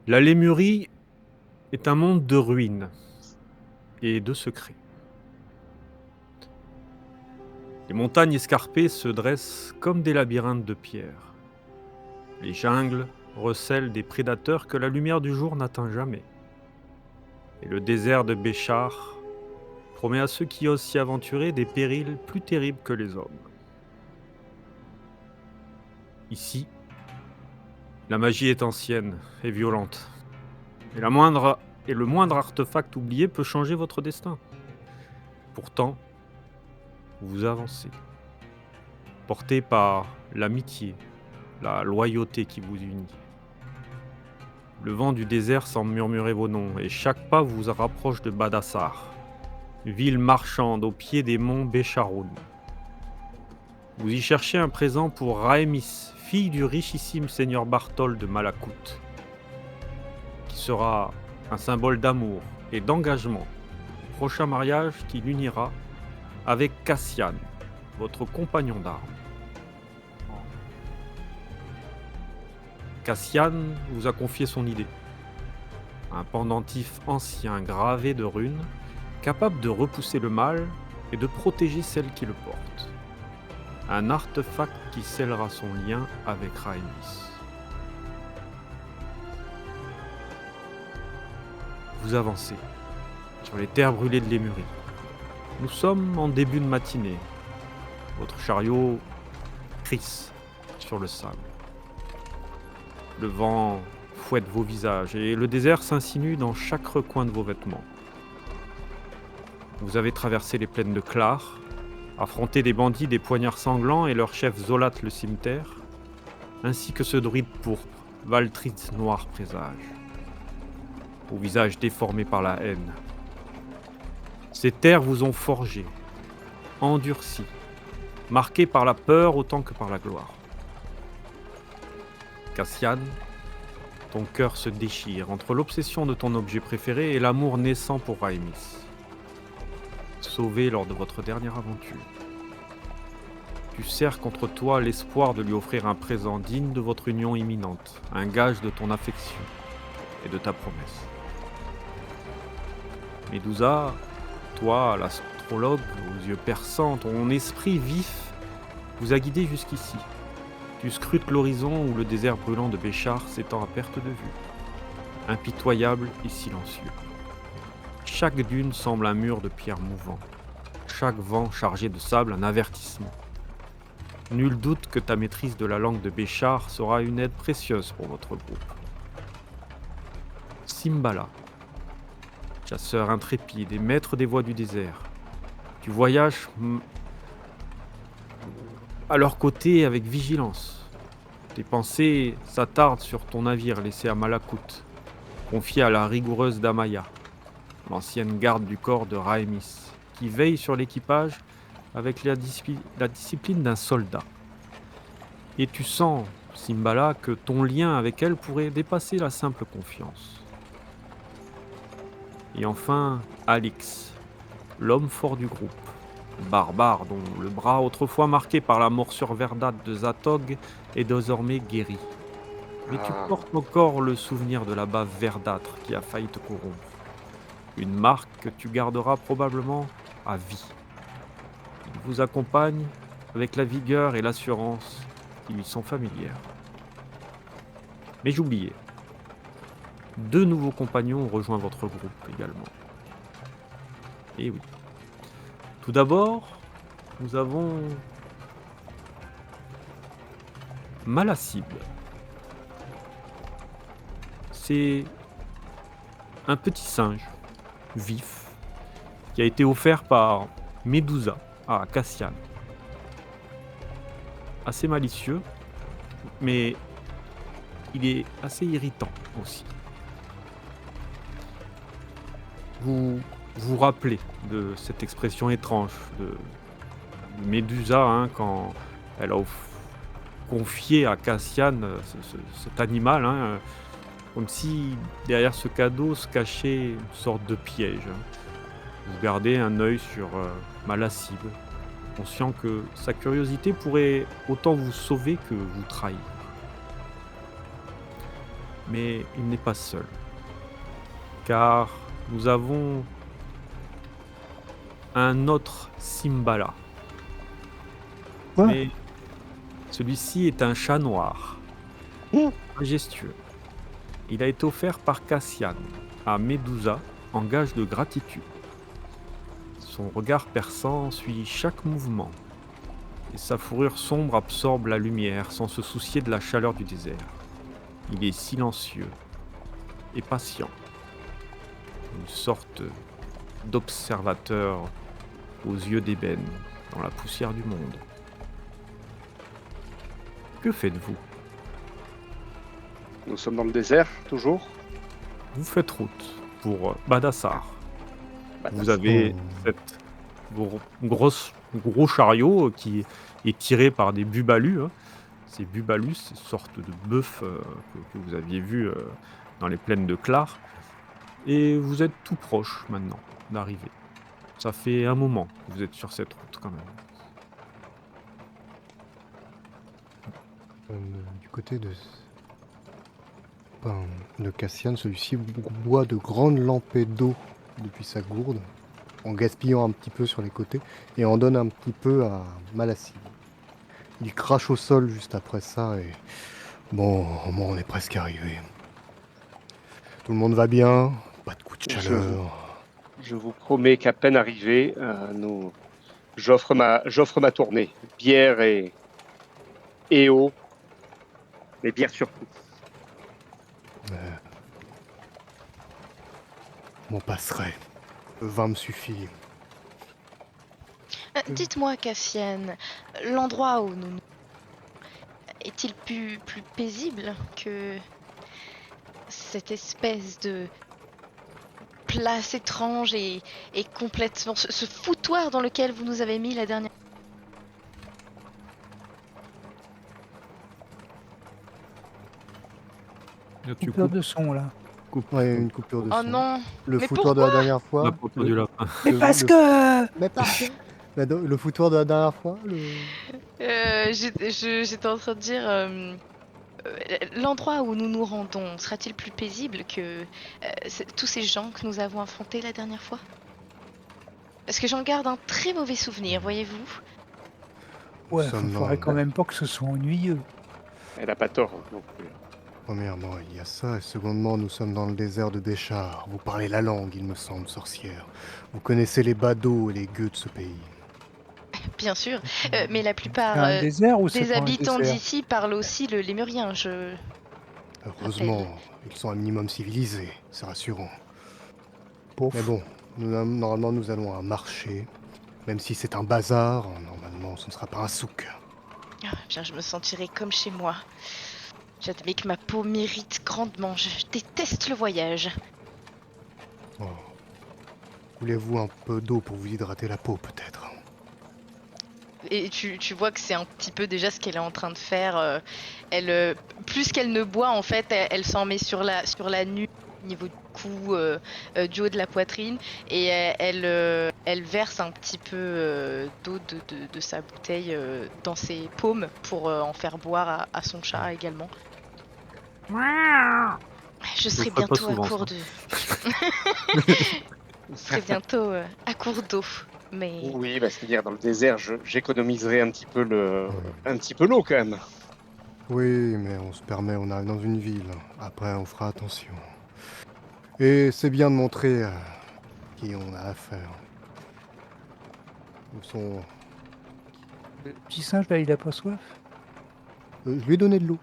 La Lémurie est un monde de ruines et de secrets. Les montagnes escarpées se dressent comme des labyrinthes de pierre. Les jungles recèlent des prédateurs que la lumière du jour n'atteint jamais. Et le désert de Béchar promet à ceux qui osent s'y aventurer des périls plus terribles que les hommes. Ici, la magie est ancienne et violente. Et le moindre artefact oublié peut changer votre destin. Pourtant, vous avancez, porté par l'amitié, la loyauté qui vous unit. Le vent du désert semble murmurer vos noms, et chaque pas vous rapproche de Badassar, ville marchande au pied des monts Bécharoun. Vous y cherchez un présent pour Raémis, fille du richissime seigneur Bartol de Malakout, qui sera un symbole d'amour et d'engagement, prochain mariage qui l'unira avec Cassian, votre compagnon d'armes. Cassian vous a confié son idée. Un pendentif ancien gravé de runes, capable de repousser le mal et de protéger celle qui le porte. Un artefact qui scellera son lien avec Raémis. Vous avancez sur les terres brûlées de Lémurie. Nous sommes en début de matinée. Votre chariot crisse sur le sable. Le vent fouette vos visages et le désert s'insinue dans chaque recoin de vos vêtements. Vous avez traversé les plaines de Clar, affronté des bandits des poignards sanglants et leur chef Zolat le cimeterre, ainsi que ce druide pourpre, Valtritz noir présage, au visage déformé par la haine. Ces terres vous ont forgé, endurci, marqué par la peur autant que par la gloire. Cassian, ton cœur se déchire entre l'obsession de ton objet préféré et l'amour naissant pour Raémis. Sauvé lors de votre dernière aventure. Tu serres contre toi l'espoir de lui offrir un présent digne de votre union imminente, un gage de ton affection et de ta promesse. Médusa, toi, l'astrologue aux yeux perçants, ton esprit vif vous a guidé jusqu'ici. Tu scrutes l'horizon où le désert brûlant de Béchar s'étend à perte de vue, impitoyable et silencieux. Chaque dune semble un mur de pierre mouvant, chaque vent chargé de sable un avertissement. Nul doute que ta maîtrise de la langue de Béchar sera une aide précieuse pour votre groupe. Simbala, chasseur intrépide et maître des voies du désert, tu voyages à leur côté avec vigilance. Tes pensées s'attardent sur ton navire laissé à Malakout, confié à la rigoureuse Damaya, l'ancienne garde du corps de Raémis, qui veille sur l'équipage avec la discipline d'un soldat. Et tu sens, Simbala, que ton lien avec elle pourrait dépasser la simple confiance. Et enfin, Alix, l'homme fort du groupe, barbare dont le bras autrefois marqué par la morsure verdâtre de Zatog est désormais guéri. Mais tu portes encore le souvenir de la bave verdâtre qui a failli te corrompre. Une marque que tu garderas probablement à vie. Il vous accompagne avec la vigueur et l'assurance qui lui sont familières. Mais j'oubliais. 2 nouveaux compagnons ont rejoint votre groupe également. Et oui. Tout d'abord, nous avons Malacible. C'est un petit singe vif qui a été offert par Médusa à Cassian. Assez malicieux, mais il est assez irritant aussi. Vous vous rappelez de cette expression étrange de Médusa quand elle a confié à Cassian cet animal, comme si derrière ce cadeau se cachait une sorte de piège. Vous gardez un œil sur Malacible, conscient que sa curiosité pourrait autant vous sauver que vous trahir. Mais il n'est pas seul, car nous avons un autre Simbala. Quoi? Mais celui-ci est un chat noir, majestueux. Il a été offert par Cassian à Medusa en gage de gratitude. Son regard perçant suit chaque mouvement, et sa fourrure sombre absorbe la lumière sans se soucier de la chaleur du désert. Il est silencieux et patient, une sorte d'observateur aux yeux d'ébène dans la poussière du monde. Que faites-vous? Nous sommes dans le désert, toujours. Vous faites route pour Badassar. Vous Badassar. avez gros chariot qui est tiré par des bubalus. Ces bubalus, ces sortes de bœufs que vous aviez vus dans les plaines de Clar. Et vous êtes tout proche maintenant d'arriver. Ça fait un moment que vous êtes sur cette route quand même. Du côté de Cassian, celui-ci boit de grandes lampées d'eau depuis sa gourde, en gaspillant un petit peu sur les côtés, et en donne un petit peu à Malassi. Il crache au sol juste après ça, et bon, on est presque arrivé. Tout le monde va bien, pas de coup de chaleur. Je vous promets qu'à peine arrivé, j'offre ma tournée. Bière et eau, mais bière surtout. On passerait. Le vin me suffit. Dites-moi, Cassian, l'endroit où nous est-il plus paisible que cette espèce de place étrange et complètement ce foutoir dans lequel vous nous avez mis la dernière? Tu Coupure coupes, de son là. Ouais, une coupure de Oh son. non! Le Mais foutoir de la pourquoi dernière fois. la pointe du lapin. Mais parce que Mais parce que... Le foutoir de la dernière fois, J'étais en train de dire l'endroit où nous nous rendons sera-t-il plus paisible que tous ces gens que nous avons affrontés la dernière fois? Parce que j'en garde un très mauvais souvenir, voyez-vous. ouais, sommes faudrait dans- quand même pas que ce soit ennuyeux. Elle n'a pas tort non plus. Premièrement, il y a ça, et secondement, nous sommes dans le désert de Béchar. Vous parlez la langue, il me semble, sorcière. Vous connaissez les badauds et les gueux de ce pays. Bien sûr, mais la C'est plupart un désert ou c'est des pas un habitants désert? d'ici parlent aussi le lémurien, je... Heureusement, ils sont un minimum civilisés, c'est rassurant. Pouf. Mais bon, normalement, nous allons à un marché. Même si c'est un bazar, normalement, ce ne sera pas un souk. Ah, bien, je me sentirai comme chez moi. J'admets que ma peau m'irrite grandement. Je déteste le voyage. Oh. Voulez-vous un peu d'eau pour vous hydrater la peau, peut-être? Et tu vois que c'est un petit peu déjà ce qu'elle est en train de faire. Elle, plus qu'elle ne boit, en fait, elle s'en met sur la nuque, au niveau du cou, du haut de la poitrine, et elle verse un petit peu d'eau de sa bouteille dans ses paumes pour en faire boire à son chat également. Je serai ferai pas bientôt à souvent, court ça. de... Je serai bientôt à court d'eau, mais... Oui, c'est-à-dire dans le désert, j'économiserai un petit peu l'eau quand même. Oui, mais on se permet, on arrive dans une ville. Après, on fera attention. Et c'est bien de montrer qui on a affaire. Nous sont... Le petit singe là, il a pas soif? je lui ai donné de l'eau.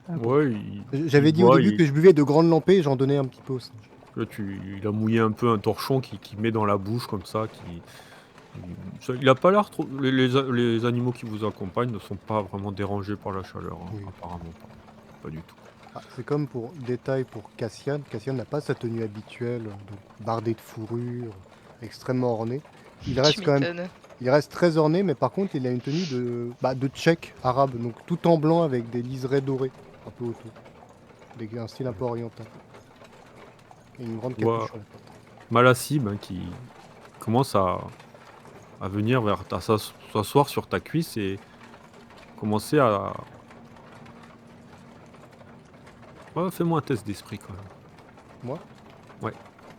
Ah bon. Ouais, J'avais il dit au boit, début que je buvais de grandes lampées, j'en donnais un petit peu aussi. là, il a mouillé un peu un torchon qui met dans la bouche comme ça. Il a pas l'air trop. Les animaux qui vous accompagnent ne sont pas vraiment dérangés par la chaleur, Oui. apparemment pas. Pas du tout. Ah, c'est comme pour détail pour Cassian. Cassian n'a pas sa tenue habituelle, donc bardée de fourrure, extrêmement ornée. Il reste Tu quand même, m'étonnes. il reste très orné, mais par contre, il a une tenue de tchèque arabe, donc tout en blanc avec des liserés dorés un peu autour, un style un peu oriental. Et une grande capuche Ouais. sur la tête. Malassib qui commence à venir s'asseoir sur ta cuisse et commencer Ouais, fais-moi un test d'esprit quand même. Moi Ouais.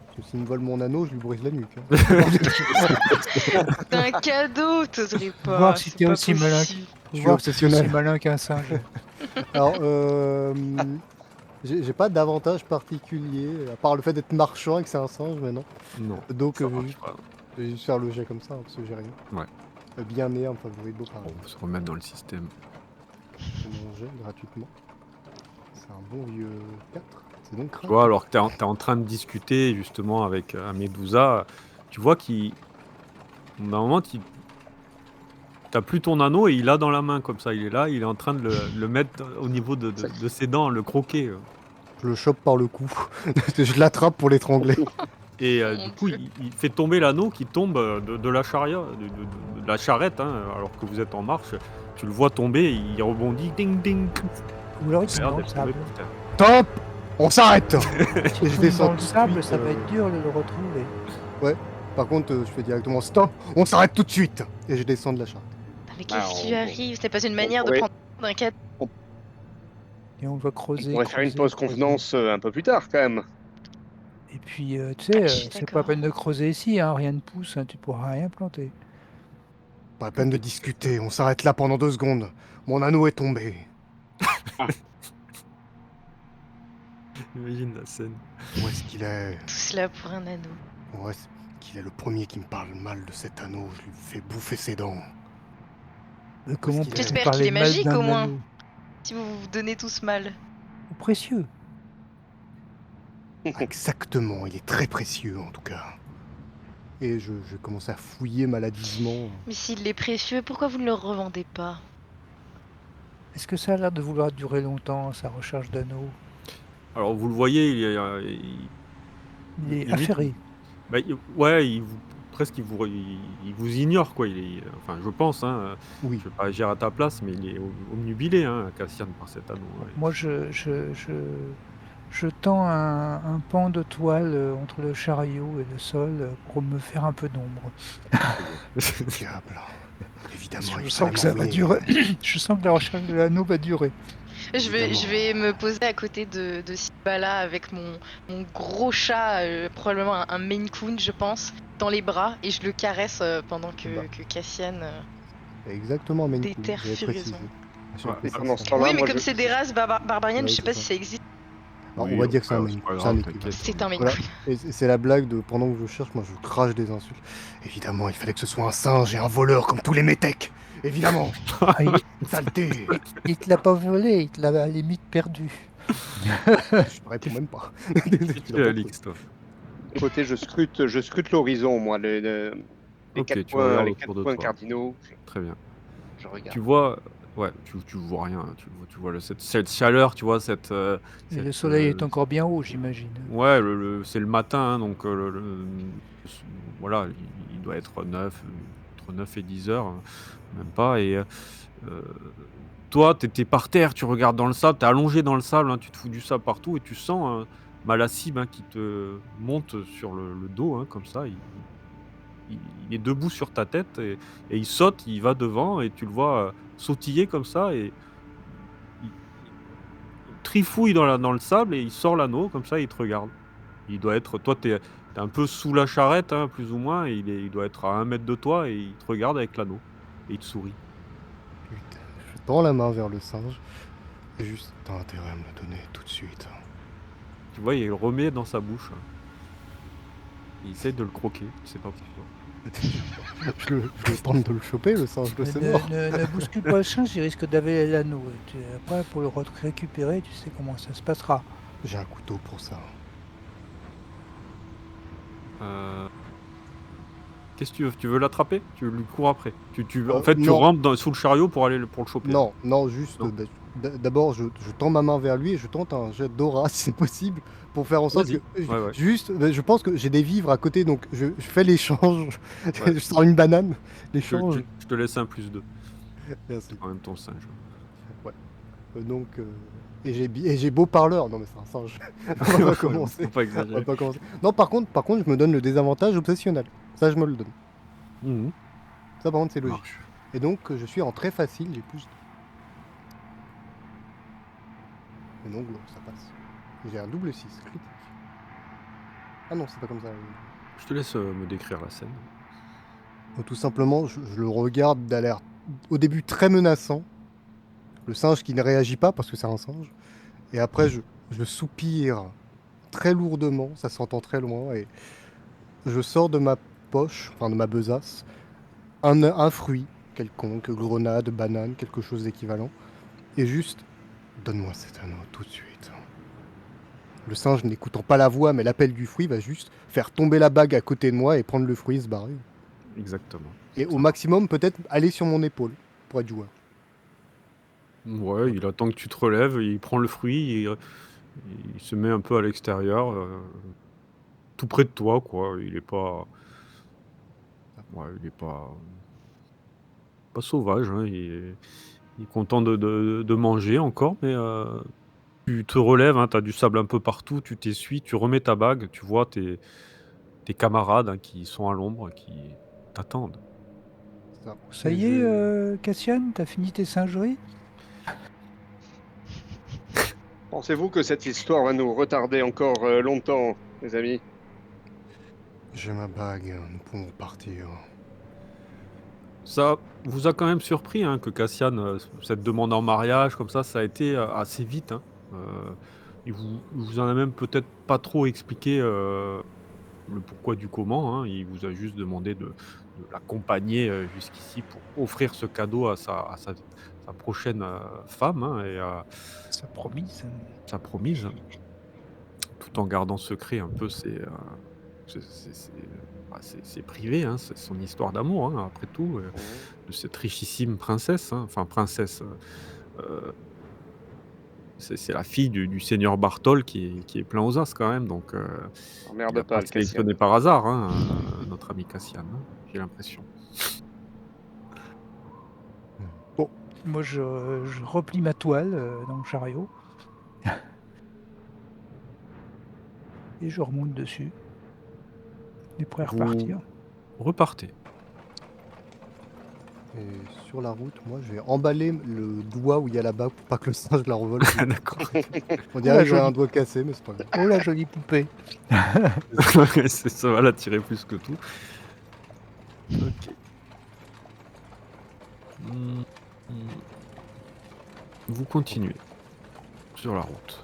Parce que s'il me vole mon anneau, je lui brise la nuque. Hein. C'est un cadeau, t'oserais pas. Voir si c'est t'es pas aussi malin. possible. Je suis Voir si t'es obsessionnel. aussi malin qu'un singe. Alors, j'ai pas d'avantage particulier, à part le fait d'être marchand et que c'est un singe, mais non. Non. Donc, ça je vais marche juste, pas. je vais juste faire le jet comme ça, hein, parce que j'ai rien. Ouais. Bien né, un favori de beau pareil. On peut se remettre dans le système. Pour mon jet gratuitement. C'est un bon vieux 4. C'est donc Tu crack. vois, alors que t'es en train de discuter justement avec Medusa, tu vois qu'il. D'un moment, t'as plus ton anneau et il l'a dans la main comme ça. Il est là, il est en train de le mettre au niveau de ses dents, le croquer. Je le chope par le cou. Je l'attrape pour l'étrangler. Et Mon du coup, Dieu. il fait tomber l'anneau qui tombe de la chariot, de la charrette, hein, alors que vous êtes en marche. Tu le vois tomber, il rebondit, ding ding. Ou alors il Il a tombe l'air dans le d'être tombé sable. par terre. Top On s'arrête. Si Et il je tombe descends dans le tout de sable, suite, ça va être dur de le retrouver. Par contre, je fais directement stop. On s'arrête tout de suite. Et je descends de la charrette. Mais qu'est-ce qui lui on- arrive? C'est pas une manière de pourrait- prendre un cadeau. Et on va On creuser. pourrait faire une creuser, pause creuser. convenance un peu plus tard quand même. Et puis, tu sais, Je suis c'est pas la d'accord. peine de creuser ici, hein, rien ne pousse, hein, tu pourras rien planter. Pas la peine de discuter. On s'arrête là pendant 2 secondes. Mon anneau est tombé. Imagine la scène. Où est-ce qu'il est Tout cela pour un anneau. Où est-ce qu'il est le premier qui me parle mal de cet anneau? Je lui fais bouffer ses dents. Comment qu'il est peux-tu J'espère parler qu'il est mal magique, d'un au moins. anneau Si vous vous donnez tous mal. Ou précieux? Exactement, il est très précieux en tout cas. Et je commence à fouiller maladivement. Mais s'il est précieux, pourquoi vous ne le revendez pas? Est-ce que ça a l'air de vouloir durer longtemps, sa recharge d'anneau? Alors vous le voyez, Il est limite, affairé. bah, presque il vous ignore quoi. Enfin, je pense. Hein, Oui. je vais pas agir à ta place, mais il est omnubilé, hein, Cassian, par cet anneau. Ouais. Moi, je tends un pan de toile entre le chariot et le sol pour me faire un peu d'ombre. Diable. Évidemment, Je il sens que fallait ça va m'emmener. durer. Je sens que la recherche de l'anneau va durer. Je vais me poser à côté de Sibala avec mon gros chat, probablement un Maine Coon, je pense, dans les bras, et je le caresse pendant que Cassian. Exactement, mais Déterre j'avais précisé. furieusement. J'avais Ouais, précisé pendant ce ça. temps-là, Oui, mais moi, comme c'est des races barbariennes, Ouais, je sais pas c'est si ça. ça existe. Alors, Oui, on va dire que c'est un ouais, Maine c'est pas Coon, grave, c'est un équivalent. t'inquiète. C'est un Maine Voilà. Coon. Et c'est la blague de pendant que je cherche, moi je crache des insultes. Évidemment, il fallait que ce soit un singe et un voleur comme tous les métèques. Évidemment, Ah, saleté. il te l'a pas volé, il te l'a à la limite perdu. Je réponds même pas. Tu es Alix, toi. de côté, je scrute l'horizon, moi, les Ok, quatre tu regardes points, les autour 4 de points toi. cardinaux. Très bien. Je regarde. Tu vois, ouais, tu vois rien. Tu vois cette chaleur, tu vois cette. Et le cette, soleil est encore bien haut, j'imagine. Ouais, c'est le matin, hein, donc voilà, il doit être entre 9 et 10 heures, même pas. Et toi, t'es par terre, tu regardes dans le sable, t'es allongé dans le sable, hein, tu te fous du sable partout et tu sens Malasib, hein, qui te monte sur le dos, hein, comme ça. Il est debout sur ta tête et il saute, il va devant et tu le vois sautiller comme ça et il trifouille dans le sable et il sort l'anneau comme ça, il te regarde. Il doit être, toi t'es un peu sous la charrette, hein, plus ou moins, et il doit être à 1 mètre de toi et il te regarde avec l'anneau et il te sourit. Putain, je tends la main vers le singe. Juste, t'as intérêt à me le donner tout de suite. Tu vois, il le remet dans sa bouche. Il essaie de le croquer, je sais pas pourquoi. Je tente de le choper, le singe de ses morts. Ne bouscule pas le singe, il risque d'avaler l'anneau. Après, pour le récupérer, tu sais comment ça se passera. J'ai un couteau pour ça. Qu'est-ce que tu veux? Tu veux l'attraper? Tu lui cours après? En Euh, fait, tu non. rentres sous le chariot pour aller pour le choper. Non, juste. Non. D'abord, je tends ma main vers lui et je tente un jet d'aura, si c'est possible, pour faire en sorte Vas-y. que. Ouais. Juste, je pense que j'ai des vivres à côté, donc je fais l'échange. Ouais. Je sors une banane. Je L'échange. te laisse un +2. Merci. C'est quand même ton singe. Donc. Et j'ai beau parleur. Non, mais c'est un singe. On va pas commencer. Faut pas On va exagérer. pas commencer. Non, par contre, je me donne le désavantage obsessionnel. Ça, je me le donne. Mhm. Ça, par contre, c'est Ça logique. marche. Et donc, je suis en très facile, j'ai plus. Et donc, ça passe. J'ai un double 6, critique. Ah non, c'est pas comme ça. Je te laisse me décrire la scène. Donc, tout simplement, je le regarde d'un l'air au début très menaçant. Le singe qui ne réagit pas parce que c'est un singe. Et après, je soupire très lourdement, ça s'entend très loin. Et je sors de ma poche, enfin de ma besace, un fruit quelconque, grenade, banane, quelque chose d'équivalent. Et juste, donne-moi cet anneau tout de suite. Le singe, n'écoutant pas la voix mais l'appel du fruit, va juste faire tomber la bague à côté de moi et prendre le fruit et se barrer. Exactement. Et au maximum, peut-être aller sur mon épaule pour être joueur. Ouais, il attend que tu te relèves, il prend le fruit, il se met un peu à l'extérieur, tout près de toi, quoi. Il est pas, ouais, il est pas sauvage, hein. Il est content de manger encore, mais tu te relèves, hein, tu as du sable un peu partout, tu t'essuies, tu remets ta bague, tu vois tes camarades, hein, qui sont à l'ombre, qui t'attendent. Ça. Ça Et y est, Cassian, t'as fini tes singeries? Pensez-vous que cette histoire va nous retarder encore longtemps, les amis? J'ai ma bague, nous pouvons partir. Ça vous a quand même surpris, hein, que Cassian, cette demande en mariage comme ça a été, assez vite, hein. Il vous en a même peut-être pas trop expliqué, le pourquoi du comment, hein. Il vous a juste demandé de l'accompagner, jusqu'ici pour offrir ce cadeau à sa prochaine, femme, hein, et à Ça promise. sa promise, tout en gardant secret un peu c'est privé, hein, c'est son histoire d'amour, hein, après tout, de cette richissime princesse, hein, enfin princesse, heu, c'est la fille du seigneur Bartol qui est plein aux as quand même, donc il Emmerde a pas pas le Cassian. sélectionné par hasard, hein, notre ami Cassian, hein, j'ai l'impression. Bon, moi je replie ma toile dans le chariot. Et je remonte dessus. Et prêt à Vous repartir. repartez. Et sur la route, moi, je vais emballer le doigt où il y a la bague pour pas que le singe la revole. Ah d'accord. On dirait la que j'ai un jolie. doigt cassé, mais c'est pas grave. Oh la jolie poupée. Ça va l'attirer plus que tout. OK. Mmh, mmh. Vous continuez sur la route.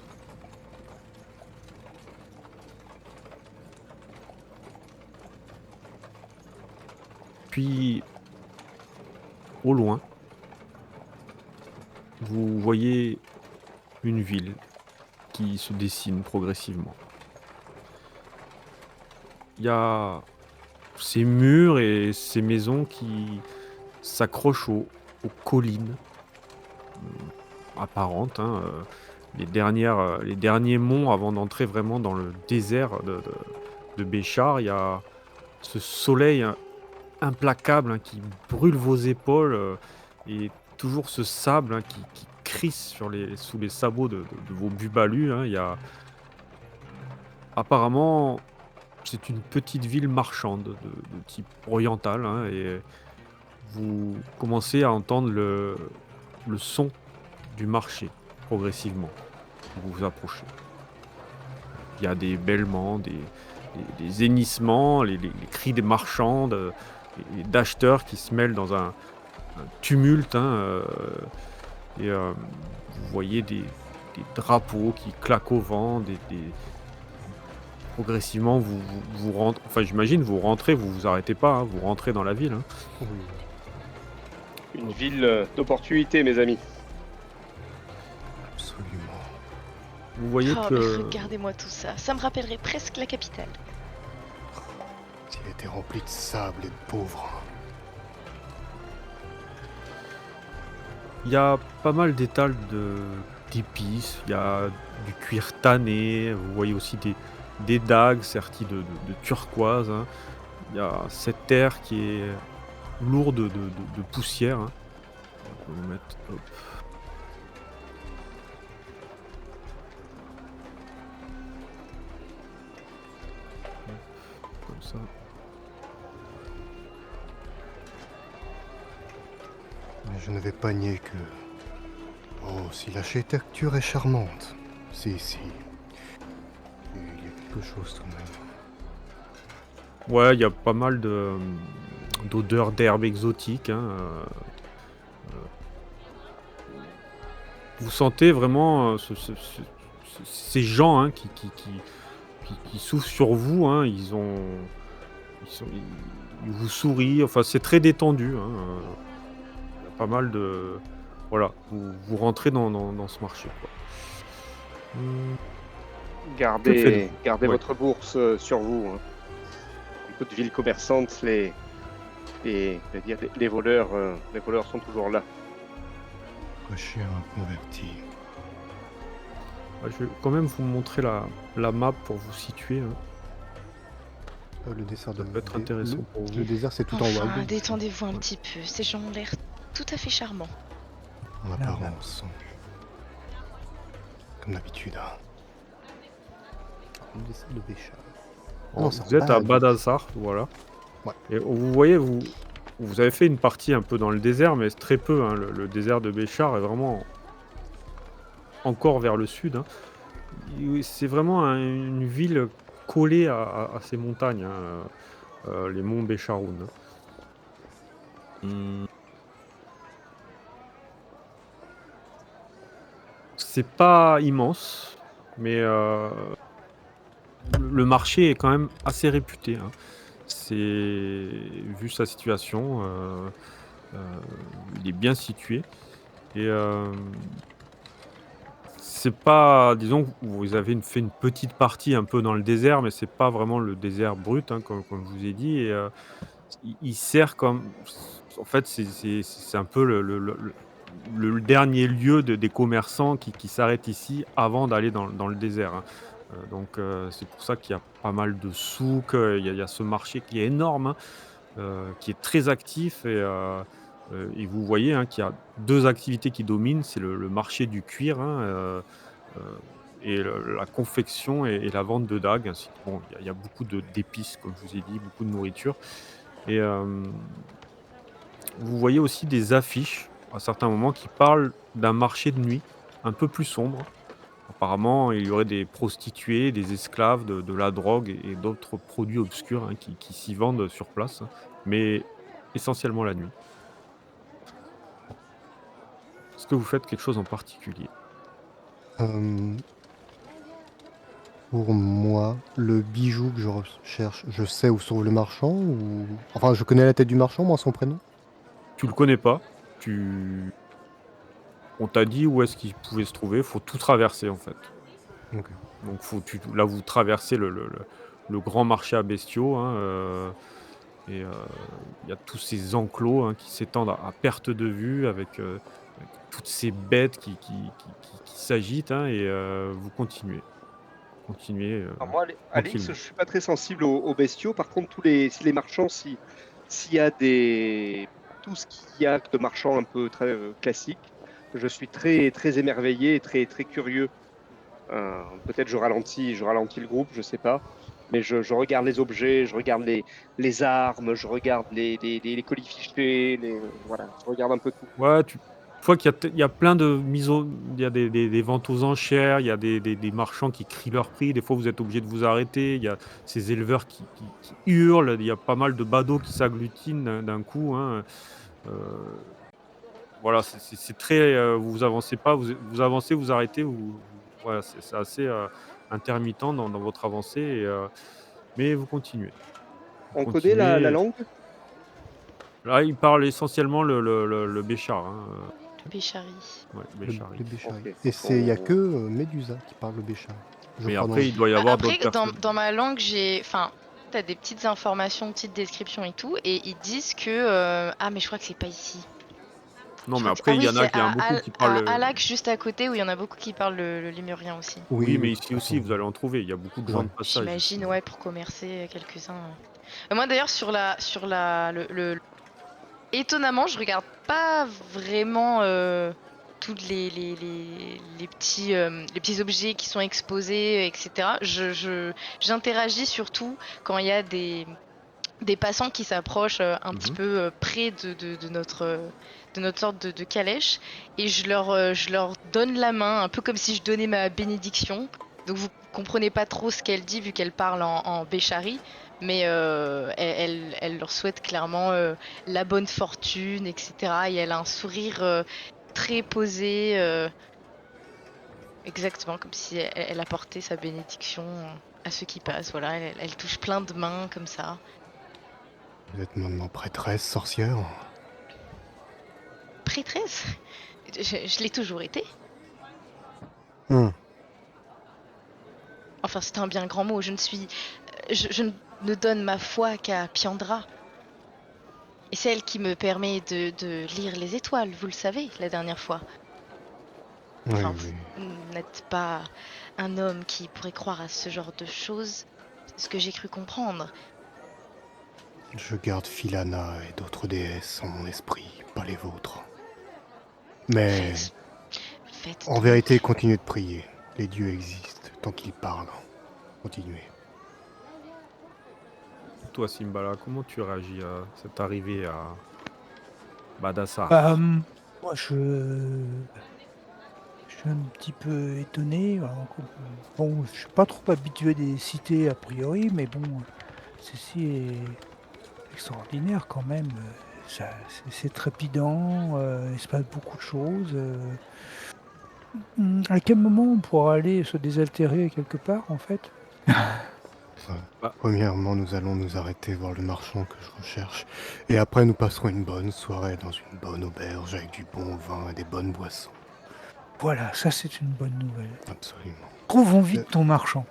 Puis, au loin, vous voyez une ville qui se dessine progressivement. Il y a ces murs et ces maisons qui s'accrochent aux collines apparentes, hein, les derniers monts avant d'entrer vraiment dans le désert de Béchar. Il y a ce soleil, implacable, hein, qui brûle vos épaules, et toujours ce sable, hein, qui crisse sous les sabots de vos bubalus, hein. Il y a apparemment, c'est une petite ville marchande de type oriental, hein, et vous commencez à entendre le son du marché progressivement. Vous vous approchez. Il y a des bêlements, des hennissements, les cris des marchands, et d'acheteurs qui se mêlent dans un tumulte, hein, et vous voyez des drapeaux qui claquent au vent, progressivement vous rentrez, enfin j'imagine vous rentrez, vous vous arrêtez pas, hein, vous rentrez dans la ville, hein. Oui. Une ville d'opportunités, mes amis. Absolument. Vous voyez Oh, mais que regardez-moi tout ça. Ça me rappellerait presque la capitale. S'il était rempli de sable et de pauvres. il y a pas mal d'étals d'épices, il y a du cuir tanné, vous voyez aussi des dagues serties de turquoise, hein. Il y a cette terre qui est lourde de poussière, hein. On peut le mettre, hop. Comme ça. Mais je ne vais pas nier que... Oh, si l'architecture est charmante, si, quelque chose tout de même. Ouais, il y a pas mal d'odeurs d'herbes exotiques, hein, vous sentez vraiment, ces gens, hein, qui soufflent sur vous, hein, ils vous sourient, enfin, c'est très détendu, hein, il y a pas mal de voilà, vous rentrez dans ce marché, quoi. Mmh, que Gardez, faites-vous? gardez Ouais. votre bourse sur vous, hein. Beaucoup de villes commerçantes, je veux dire, les voleurs sont toujours là. Chien converti. Je vais quand même vous montrer la map pour vous situer, hein. Le dessert Ça de peut être dé- intéressant pour le vous. désert, c'est tout en Enfin, wild. détendez-vous un Ouais. petit peu. Ces gens ont l'air tout à fait charmants. En Alors, apparence. Comme d'habitude. Hein. Le dessert de Béchar. Ah non, c'est en Vous êtes à bas. Badassar, voilà. Ouais. Et vous voyez, vous avez fait une partie un peu dans le désert, mais c'est très peu, hein. Le désert de Béchar est vraiment encore vers le sud, hein. C'est vraiment une ville collée à ces montagnes, hein, les monts Bécharoun, hein. Mmh. C'est pas immense, mais le marché est quand même assez réputé, hein. C'est vu sa situation, heu, il est bien situé et c'est pas disons que vous avez fait une petite partie un peu dans le désert, mais c'est pas vraiment le désert brut, hein, comme je vous ai dit et il sert comme en fait, c'est un peu le dernier lieu des commerçants qui s'arrêtent ici avant d'aller dans le désert, hein. Donc c'est pour ça qu'il y a pas mal de souks, il y a ce marché qui est énorme, hein, qui est très actif et vous voyez, hein, qu'il y a 2 activités qui dominent, c'est le marché du cuir, hein, heu et la confection et la vente de dagues ainsi que bon, il y a beaucoup d'épices comme je vous ai dit, beaucoup de nourriture et vous voyez aussi des affiches à certains moments qui parlent d'un marché de nuit un peu plus sombre. Apparemment, il y aurait des prostituées, des esclaves, de la drogue et d'autres produits obscurs, hein, qui s'y vendent sur place, hein, mais essentiellement la nuit. Est-ce que vous faites quelque chose en particulier? Euh, pour moi, le bijou que je recherche, je sais où se trouve le marchand ou... Enfin, je connais la tête du marchand, moi, son prénom. Tu le connais pas, tu on t'a dit où est-ce qu'il pouvait se trouver, faut tout traverser, en fait. Ok. Donc là, vous traversez le grand marché à bestiaux, hein, et il y a tous ces enclos, hein, qui s'étendent à perte de vue avec toutes ces bêtes qui s'agitent, hein, et vous continuez, Alors moi, Alix, je tranquillement. suis pas très sensible aux bestiaux. Par contre, si les marchands, s'il y a tout ce qu'il y a de marchands un peu très classiques, je suis très, très émerveillé et très, très curieux. Peut-être je ralentis le groupe, je sais pas. Mais je regarde les objets, je regarde les armes, je regarde les colifichets, voilà, je regarde un peu tout. Ouais, tu vois qu'il y a plein de mises au il y a des ventes aux enchères, il y a des marchands qui crient leur prix. Des fois, vous êtes obligé de vous arrêter. Il y a ces éleveurs qui hurlent. Il y a pas mal de badauds qui s'agglutinent d'un coup, hein. Voilà, c'est très, vous avancez pas, vous avancez, vous arrêtez, voilà, c'est assez, intermittent dans votre avancée mais vous continuez. Vous On connaît la continuez. langue? Là, ils parlent essentiellement le béchar, hein, Le Béchari. ouais, Le béchari. Béchari. Ok. Et il y a que Médusa qui parle le Béchari. Je Mais crois dans le après, il jeu. doit y Bah, avoir après, d'autres dans, personnes. dans ma langue, enfin, t'as des petites informations, petites descriptions et tout, et ils disent que, ah, mais je crois que c'est pas ici. Non, Je mais crois que après, ah il y oui, en a c'est qui en a beaucoup qui parlent, à Alak, juste à côté, où il y en a beaucoup qui parlent le lémurien aussi. oui, Oui, mais de toute ici aussi, façon. vous allez en trouver. Il y a beaucoup de gens Ouais. de passage ici, J'imagine, hein. ouais, pour commercer quelques-uns. Moi d'ailleurs étonnamment, je regarde pas vraiment tous les petits objets qui sont exposés, etc. J'interagis surtout quand il y a des passants qui s'approchent un petit Mmh. peu près de notre sorte de calèche et je leur donne la main, un peu comme si je donnais ma bénédiction. Donc vous comprenez pas trop ce qu'elle dit vu qu'elle parle en Béchari, mais elle leur souhaite clairement la bonne fortune, etc. Et elle a un sourire très posé, exactement comme si elle apportait sa bénédiction à ceux qui passent. Voilà, elle touche plein de mains comme ça. Vous êtes maintenant prêtresse, sorcière? Prêtresse? Je l'ai toujours été. Hmm. Enfin, c'est un bien grand mot. Je ne donne ma foi qu'à Piandra. Et c'est elle qui me permet de lire les étoiles, vous le savez, la dernière fois. Oui, Enfin, oui. vous n'êtes pas un homme qui pourrait croire à ce genre de choses. C'est ce que j'ai cru comprendre. Je garde Philana et d'autres déesses en mon esprit, pas les vôtres. Mais Faites en donc. vérité, continuez de prier. Les dieux existent tant qu'ils parlent. Continuez. Toi, Simbala, comment tu réagis à cette arrivée à Badassar? Moi, je suis un petit peu étonné. Bon, je suis pas trop habitué des cités a priori, mais bon, ceci est extraordinaire quand même. C'est trépidant, il se passe beaucoup de choses. À quel moment on pourra aller se désaltérer quelque part, en fait? Bah, Premièrement, nous allons nous arrêter voir le marchand que je recherche. Et après, nous passerons une bonne soirée dans une bonne auberge avec du bon vin et des bonnes boissons. Voilà, ça c'est une bonne nouvelle. Absolument. Trouvons vite ton marchand.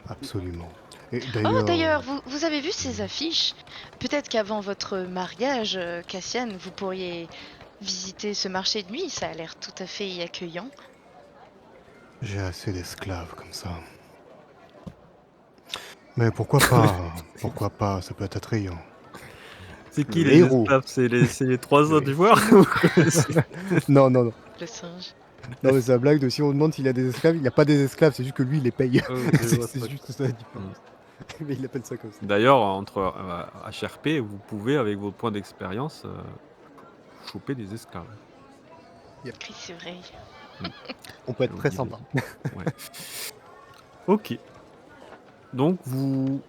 Absolument. Et Oh, d'ailleurs, d'ailleurs, vous avez vu ces affiches? Peut-être qu'avant votre mariage, Cassiane, vous pourriez visiter ce marché de nuit. Ça a l'air tout à fait accueillant. j'ai assez d'esclaves comme ça. Mais pourquoi pas? Pourquoi pas? Ça peut être attrayant. c'est qui Le les héros. esclaves? C'est les 3 autres Oui. joueurs? Non, non, non. Le singe. Non, mais c'est la blague de si on demande s'il a des esclaves, il n'y a pas des esclaves, c'est juste que lui, il les paye. Je vois C'est ça. juste ça la différence. Mais il appelle ça comme ça. D'ailleurs, entre HRP, vous pouvez, avec vos points d'expérience, choper des esclaves. Oui, c'est vrai. On peut être J'ai très oublié de sympa. dire. Ouais. Ok. Donc, vous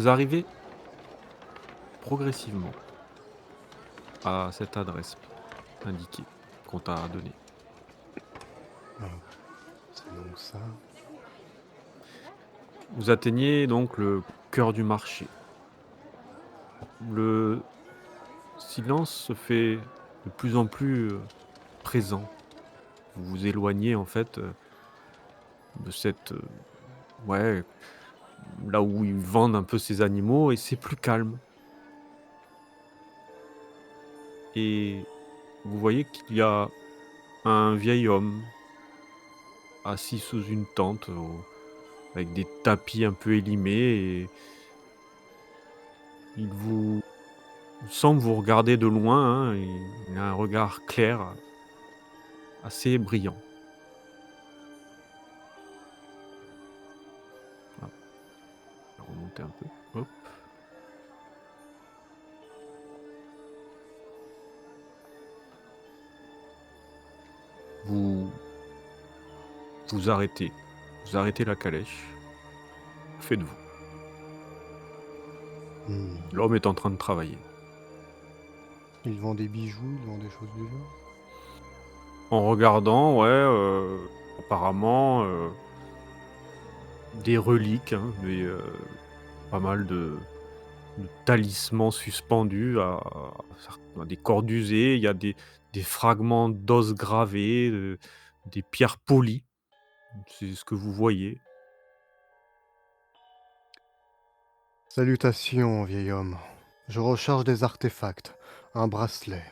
arrivez progressivement à cette adresse indiquée qu'on t'a donnée. C'est donc ça. Vous atteignez donc le cœur du marché. Le silence se fait de plus en plus présent. Vous vous éloignez en fait de cette ouais, là où ils vendent un peu ces animaux et c'est plus calme. Et vous voyez qu'il y a un vieil homme assis sous une tente avec des tapis un peu élimés et il semble vous regarder de loin, hein, et il a un regard clair, assez brillant. Voilà, je vais remonter un peu. Hop. Vous vous arrêtez. Vous arrêtez la calèche. Que faites-vous? L'homme est en train de travailler. Il vend des bijoux, il vend des choses du genre. En regardant, ouais, apparemment, des reliques, hein, pas mal de talismans suspendus à des cordes usées. Il y a des fragments d'os gravés, des pierres polies. C'est ce que vous voyez. Salutations, vieil homme. Je recharge des artefacts. Un bracelet.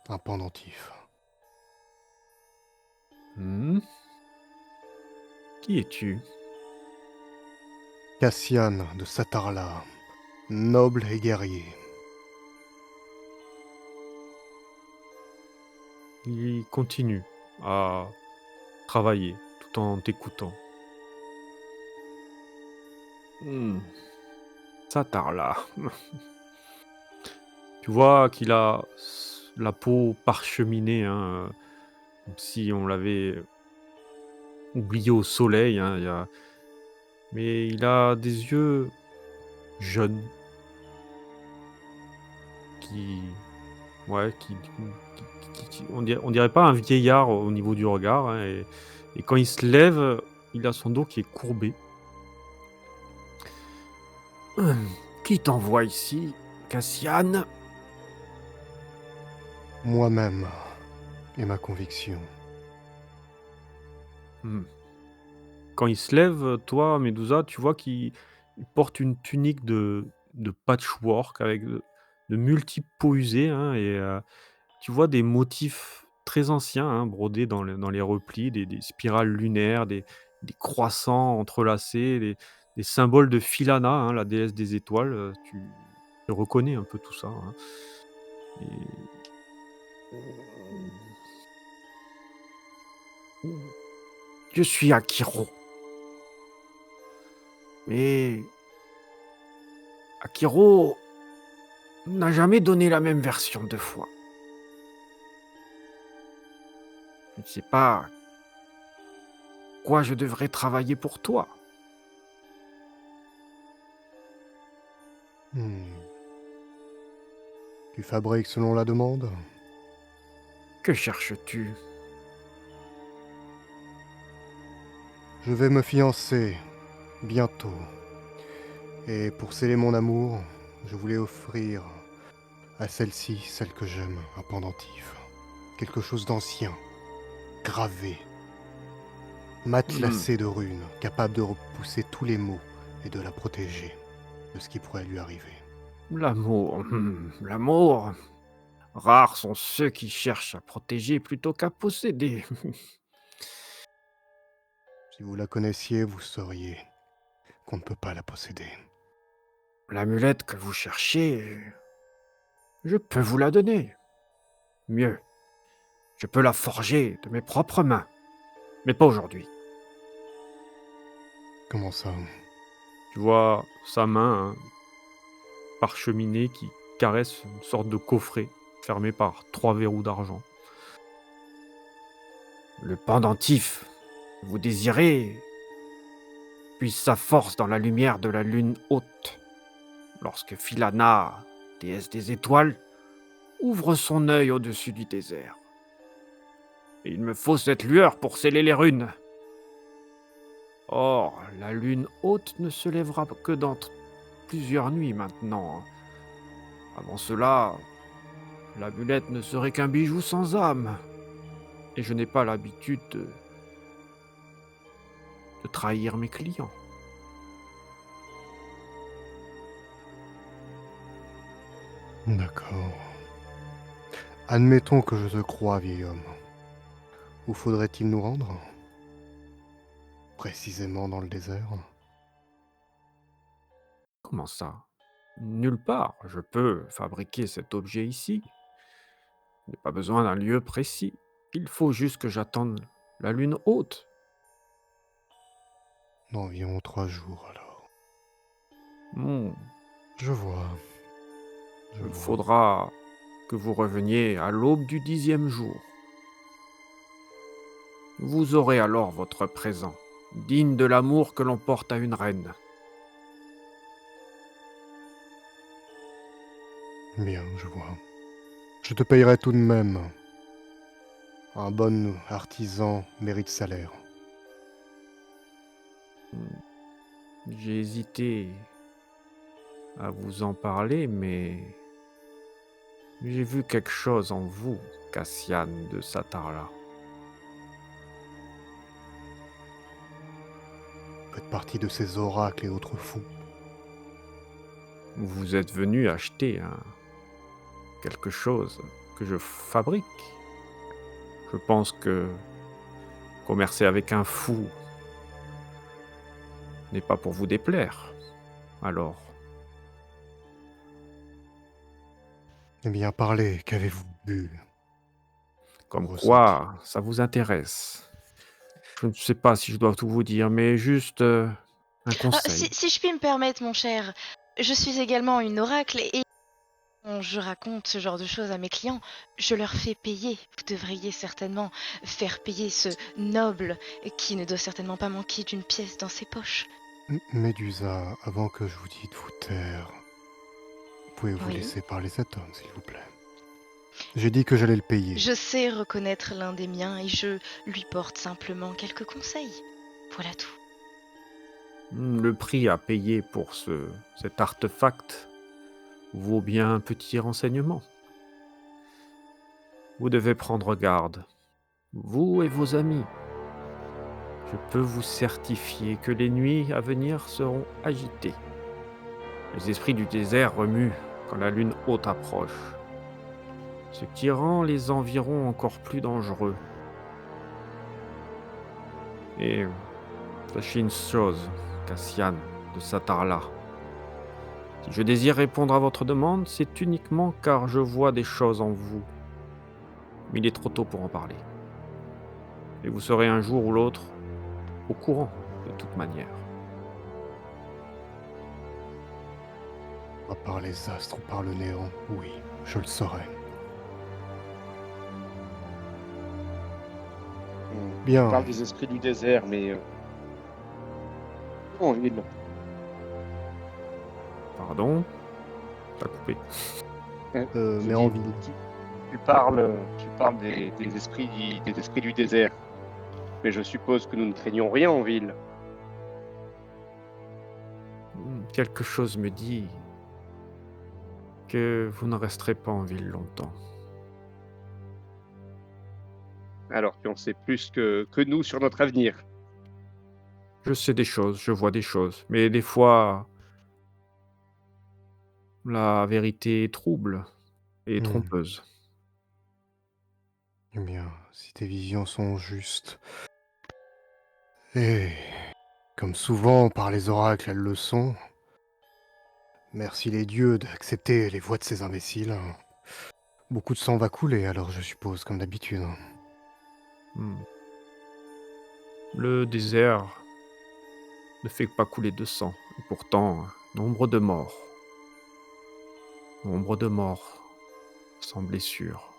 Un pendentif. Mmh. Qui es-tu? Cassian de Satarla. Noble et guerrier. Il continue à travailler tout en t'écoutant. Mmh. Ça tard là. Tu vois qu'il a la peau parcheminée, hein, comme si on l'avait oublié au soleil, hein, mais il a des yeux jeunes qui, ouais, on dirait pas un vieillard au niveau du regard, hein, et quand il se lève, il a son dos qui est courbé. Qui t'envoie ici, Cassian? Moi-même et ma conviction. Hmm. Quand il se lève, toi, Medusa, tu vois qu'il porte une tunique de patchwork avec de multiples peaux usées, hein, et tu vois des motifs très anciens, hein, brodés dans les replis, des spirales lunaires, des croissants entrelacés, des symboles de Philana, hein, la déesse des étoiles. Tu reconnais un peu tout ça, hein. Et... Je suis Akiro. Mais Akiro n'a jamais donné la même version 2 fois. Je ne sais pas quoi je devrais travailler pour toi. Hmm. Tu fabriques selon la demande? Que cherches-tu? Je vais me fiancer bientôt. Et pour sceller mon amour, je voulais offrir à celle-ci, celle que j'aime, un pendentif. Quelque chose d'ancien, gravé, matelassé de runes, capable de repousser tous les maux et de la protéger de ce qui pourrait lui arriver. L'amour, l'amour. Rares sont ceux qui cherchent à protéger plutôt qu'à posséder. Si vous la connaissiez, vous sauriez qu'on ne peut pas la posséder. L'amulette que vous cherchez, je peux vous la donner. Mieux, je peux la forger de mes propres mains. Mais pas aujourd'hui. Comment ça? Tu vois sa main, hein, parcheminée, qui caresse une sorte de coffret fermé par 3 verrous d'argent. Le pendentif que vous désirez puise sa force dans la lumière de la lune haute. Lorsque Philana, déesse des étoiles, ouvre son œil au-dessus du désert. Et il me faut cette lueur pour sceller les runes. Or, la lune haute ne se lèvera que dans plusieurs nuits maintenant. Avant cela, l'amulette ne serait qu'un bijou sans âme. Et je n'ai pas l'habitude de trahir mes clients. D'accord. Admettons que je te crois, vieil homme. Où faudrait-il nous rendre? Précisément dans le désert? Comment ça? Nulle part. Je peux fabriquer cet objet ici. Je n'ai pas besoin d'un lieu précis. Il faut juste que j'attende la lune haute. D'environ 3 jours, alors. Hmm, Je vois. Il faudra que vous reveniez à l'aube du 10e jour. Vous aurez alors votre présent, digne de l'amour que l'on porte à une reine. Bien, je vois. Je te payerai tout de même. Un bon artisan mérite salaire. J'ai hésité à vous en parler, mais j'ai vu quelque chose en vous, Cassian de Satarla. Faites partie de ces oracles et autres fous. Vous êtes venu acheter quelque chose que je fabrique. Je pense que commercer avec un fou n'est pas pour vous déplaire. Alors, Eh bien, parlez, qu'avez-vous bu? comme Ressenti. quoi, ça vous intéresse. Je ne sais pas si je dois tout vous dire, mais juste un conseil. Si je puis me permettre, mon cher, je suis également une oracle et Quand je raconte ce genre de choses à mes clients, je leur fais payer. Vous devriez certainement faire payer ce noble qui ne doit certainement pas manquer d'une pièce dans ses poches. Médusa, avant que je vous dise de vous taire, pouvez-vous Oui. laisser parler cet homme, s'il vous plaît? J'ai dit que j'allais le payer. Je sais reconnaître l'un des miens et je lui porte simplement quelques conseils. Voilà tout. Le prix à payer pour cet artefact vaut bien un petit renseignement. Vous devez prendre garde, vous et vos amis. Je peux vous certifier que les nuits à venir seront agitées. Les esprits du désert remuent quand la lune haute approche, ce qui rend les environs encore plus dangereux. Et sachez une chose, Cassian de Satarla. Si je désire répondre à votre demande, c'est uniquement car je vois des choses en vous. Mais il est trop tôt pour en parler. Et vous serez un jour ou l'autre au courant, de toute manière. Par les astres ou par le néant, oui, je le saurai. On Bien. parle des esprits du désert, mais en ville. Pardon? T'as coupé. Mais en ville. Tu parles des esprits du désert. Mais je suppose que nous ne craignons rien en ville. Quelque chose me dit que vous ne resterez pas en ville longtemps. Alors tu en sais plus que nous sur notre avenir. Je sais des choses, je vois des choses, mais des fois, la vérité est trouble et trompeuse. Eh bien, si tes visions sont justes, et comme souvent par les oracles elles le sont, merci les dieux d'accepter les voix de ces imbéciles. Beaucoup de sang va couler alors, je suppose, comme d'habitude. Le désert ne fait pas couler de sang, et pourtant, nombre de morts. Nombre de morts sans blessure.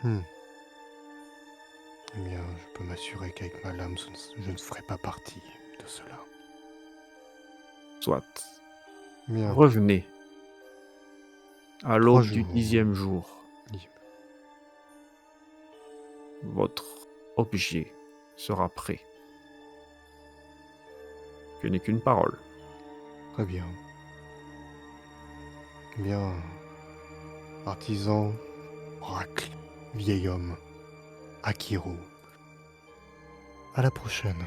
Eh bien, je peux m'assurer qu'avec ma lame, je ne ferai pas partie de cela. Soit. Bien. Revenez à l'aube du jours. 10e jour. Oui. Votre objet sera prêt. Ce n'est qu'une parole. Très bien. Bien. Artisan, oracle, vieil homme, Akiro. À la prochaine.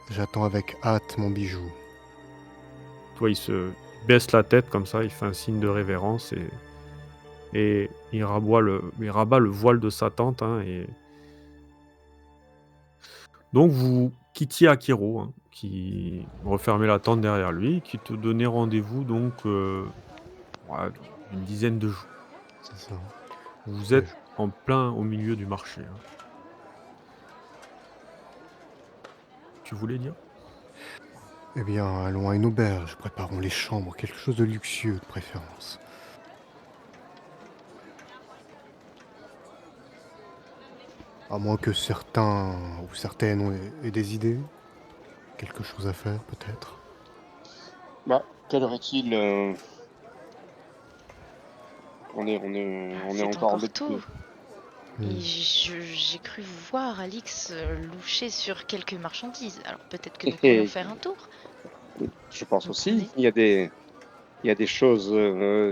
J'attends avec hâte mon bijou. Toi, il se baisse la tête comme ça, il fait un signe de révérence et il rabat le voile de sa tante. Et donc, vous quittiez Akiro, qui refermait la tente derrière lui, qui te donnait rendez-vous donc une dizaine de jours. C'est ça. Vous êtes en plein au milieu du marché. Tu voulais dire? Eh bien, allons à une auberge, préparons les chambres, quelque chose de luxueux de préférence. À moins que certains ou certaines aient des idées. Quelque chose à faire, peut-être. Bah, quelle heure est-il On est C'est encore en encore tôt. Hmm. Et j'ai cru vous voir, Alix, loucher sur quelques marchandises. Alors peut-être que nous pourrions faire un tour. Je pense Vous aussi. prenez Il y a des choses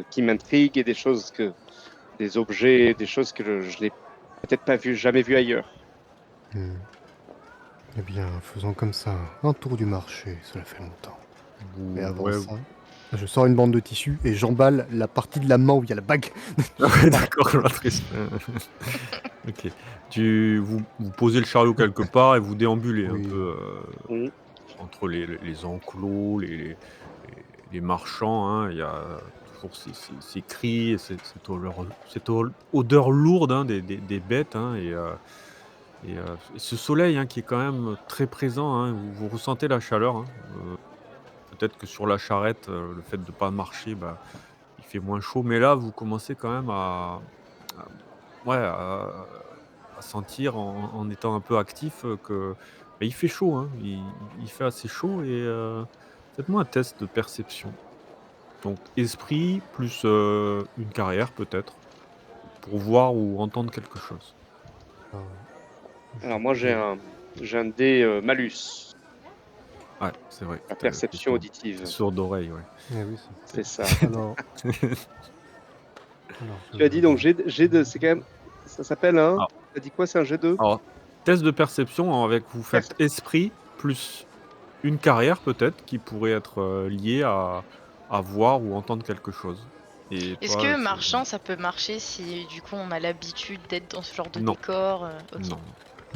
qui m'intriguent et des objets, des choses que je n'ai peut-être pas jamais vues ailleurs. Eh bien, faisons comme ça. Un tour du marché, cela fait longtemps. Mais avant ça, je sors une bande de tissu et j'emballe la partie de la main où il y a la bague. D'accord, je m'attriste. Ok. Vous posez le chariot quelque part et vous déambulez Oui. un peu Oui. entre les enclos, les marchands. Il y a toujours ces cris, et cette odeur lourde des bêtes. Et ce soleil qui est quand même très présent. Vous ressentez la chaleur. peut-être que sur la charrette, le fait de pas marcher, bah, il fait moins chaud. Mais là, vous commencez quand même à ouais, à sentir en étant un peu actif, que, bah, il fait chaud, hein. Il fait assez chaud et faites-moi un test de perception. Donc esprit plus, une carrière peut-être, pour voir ou entendre quelque chose. Alors, Alors moi j'ai un dé malus, Ouais, c'est vrai la que tu perception sourd auditive. sourd d'oreille, ouais. eh oui, C'est ça. alors, Tu as dit donc G2, c'est quand même. Ça s'appelle un. Alors Tu as dit quoi, c'est un G2? alors, test de perception avec vous faites esprit plus une carrière peut-être qui pourrait être, liée à voir ou entendre quelque chose et Est-ce toi, que c'est marchand, ça peut marcher si du coup on a l'habitude d'être dans ce genre de non, décor ok. non.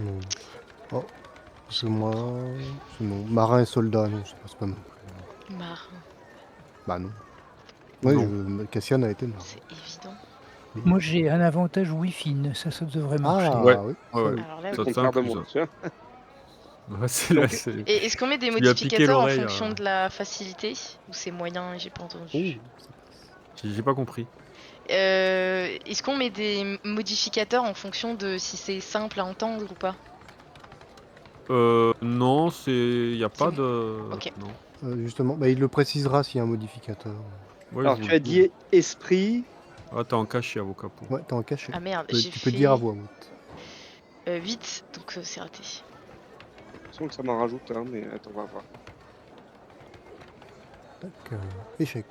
non. Oh, parce que moi, c'est non. Marin et soldat, non, c'est pas mal. Marin, Bah non. Oui, Non. Cassian a été marin. c'est évident. Moi, j'ai un avantage Wi-Fi, ça devrait marcher. Ah Ouais, oui, ouais, ça, ouais. oui. Alors là, Le Ça te oui. fait un contraire de plus, moi, hein. tu vois. Ouais, c'est là, Donc, c'est Et est-ce qu'on met des tu lui as piqué modificateurs en l'oreille, fonction de la facilité? Ou c'est moyen et j'ai pas Oh, entendu? ça passe. j'ai pas compris. Est-ce qu'on met des modificateurs en fonction de si c'est simple à entendre ou pas? Non, il y a C'est pas bon. de Ok. non. Justement, bah, il le précisera s'il y a un modificateur. Ouais, je alors vous tu le as dis, hein. dit esprit. Ah, tu en caché, avocat pour. Ouais, t'es en caché. Ah merde, Tu j'ai peux dire à fait voix haute. 8, donc c'est raté. J'ai l'impression que ça m'en rajoute un, mais attends, on va voir. Tac, échec.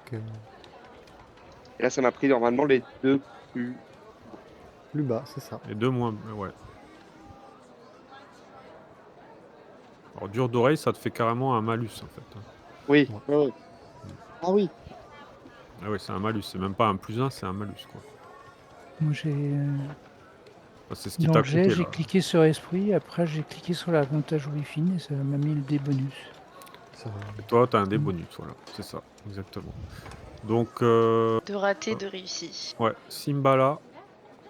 Et là, ça m'a pris normalement les deux plus. Plus bas, c'est ça. Et 2 moins, ouais. Alors dur d'oreille, ça te fait carrément un malus en fait, hein. Oui. Ouais. Ouais. Ah oui. Ah ouais, c'est un malus, c'est même pas un plus 1, c'est un malus quoi. Moi, j'ai Bah, c'est ce qui dans t'a le jet, coûté j'ai là. cliqué sur esprit, après j'ai cliqué sur l'avantage Wi-Fi et ça m'a mis le dé bonus. Ça va. Et toi, t'as un des bonus, voilà, c'est ça, exactement. Donc, De raté, de réussi. ouais, Simbala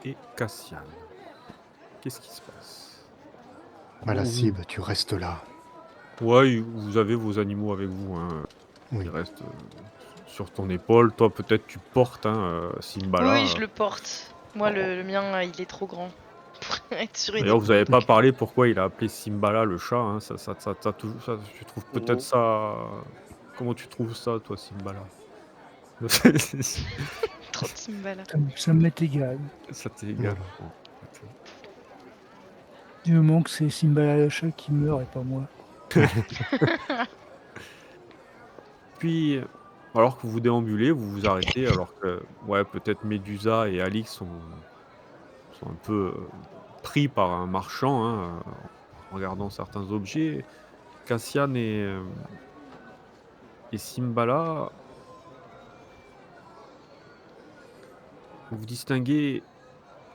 et Cassian. Qu'est-ce qui se passe? Malacibe, tu restes là. Ouais, vous avez vos animaux avec vous, hein. Oui. Ils restent sur ton épaule. Toi, peut-être, tu portes, hein, Simbala. Oui, je le porte. Moi, le mien, il est trop grand pour être sur une D'ailleurs, vous n'avez épaule. pas donc, parlé pourquoi il a appelé Simbala le chat. Hein. Tu trouves peut-être Mhm. ça. Comment tu trouves ça, toi, Simbala? Trop de Simbala. Ça m'est égal. Ça t'est égal. Voilà. Bon. Du moment que c'est Simbala le chat qui meurt et pas moi. Puis, alors que vous déambulez, vous vous arrêtez, alors que, ouais, peut-être Médusa et Alix sont un peu pris par un marchand, hein, en regardant certains objets. Cassian et Simbala, vous distinguez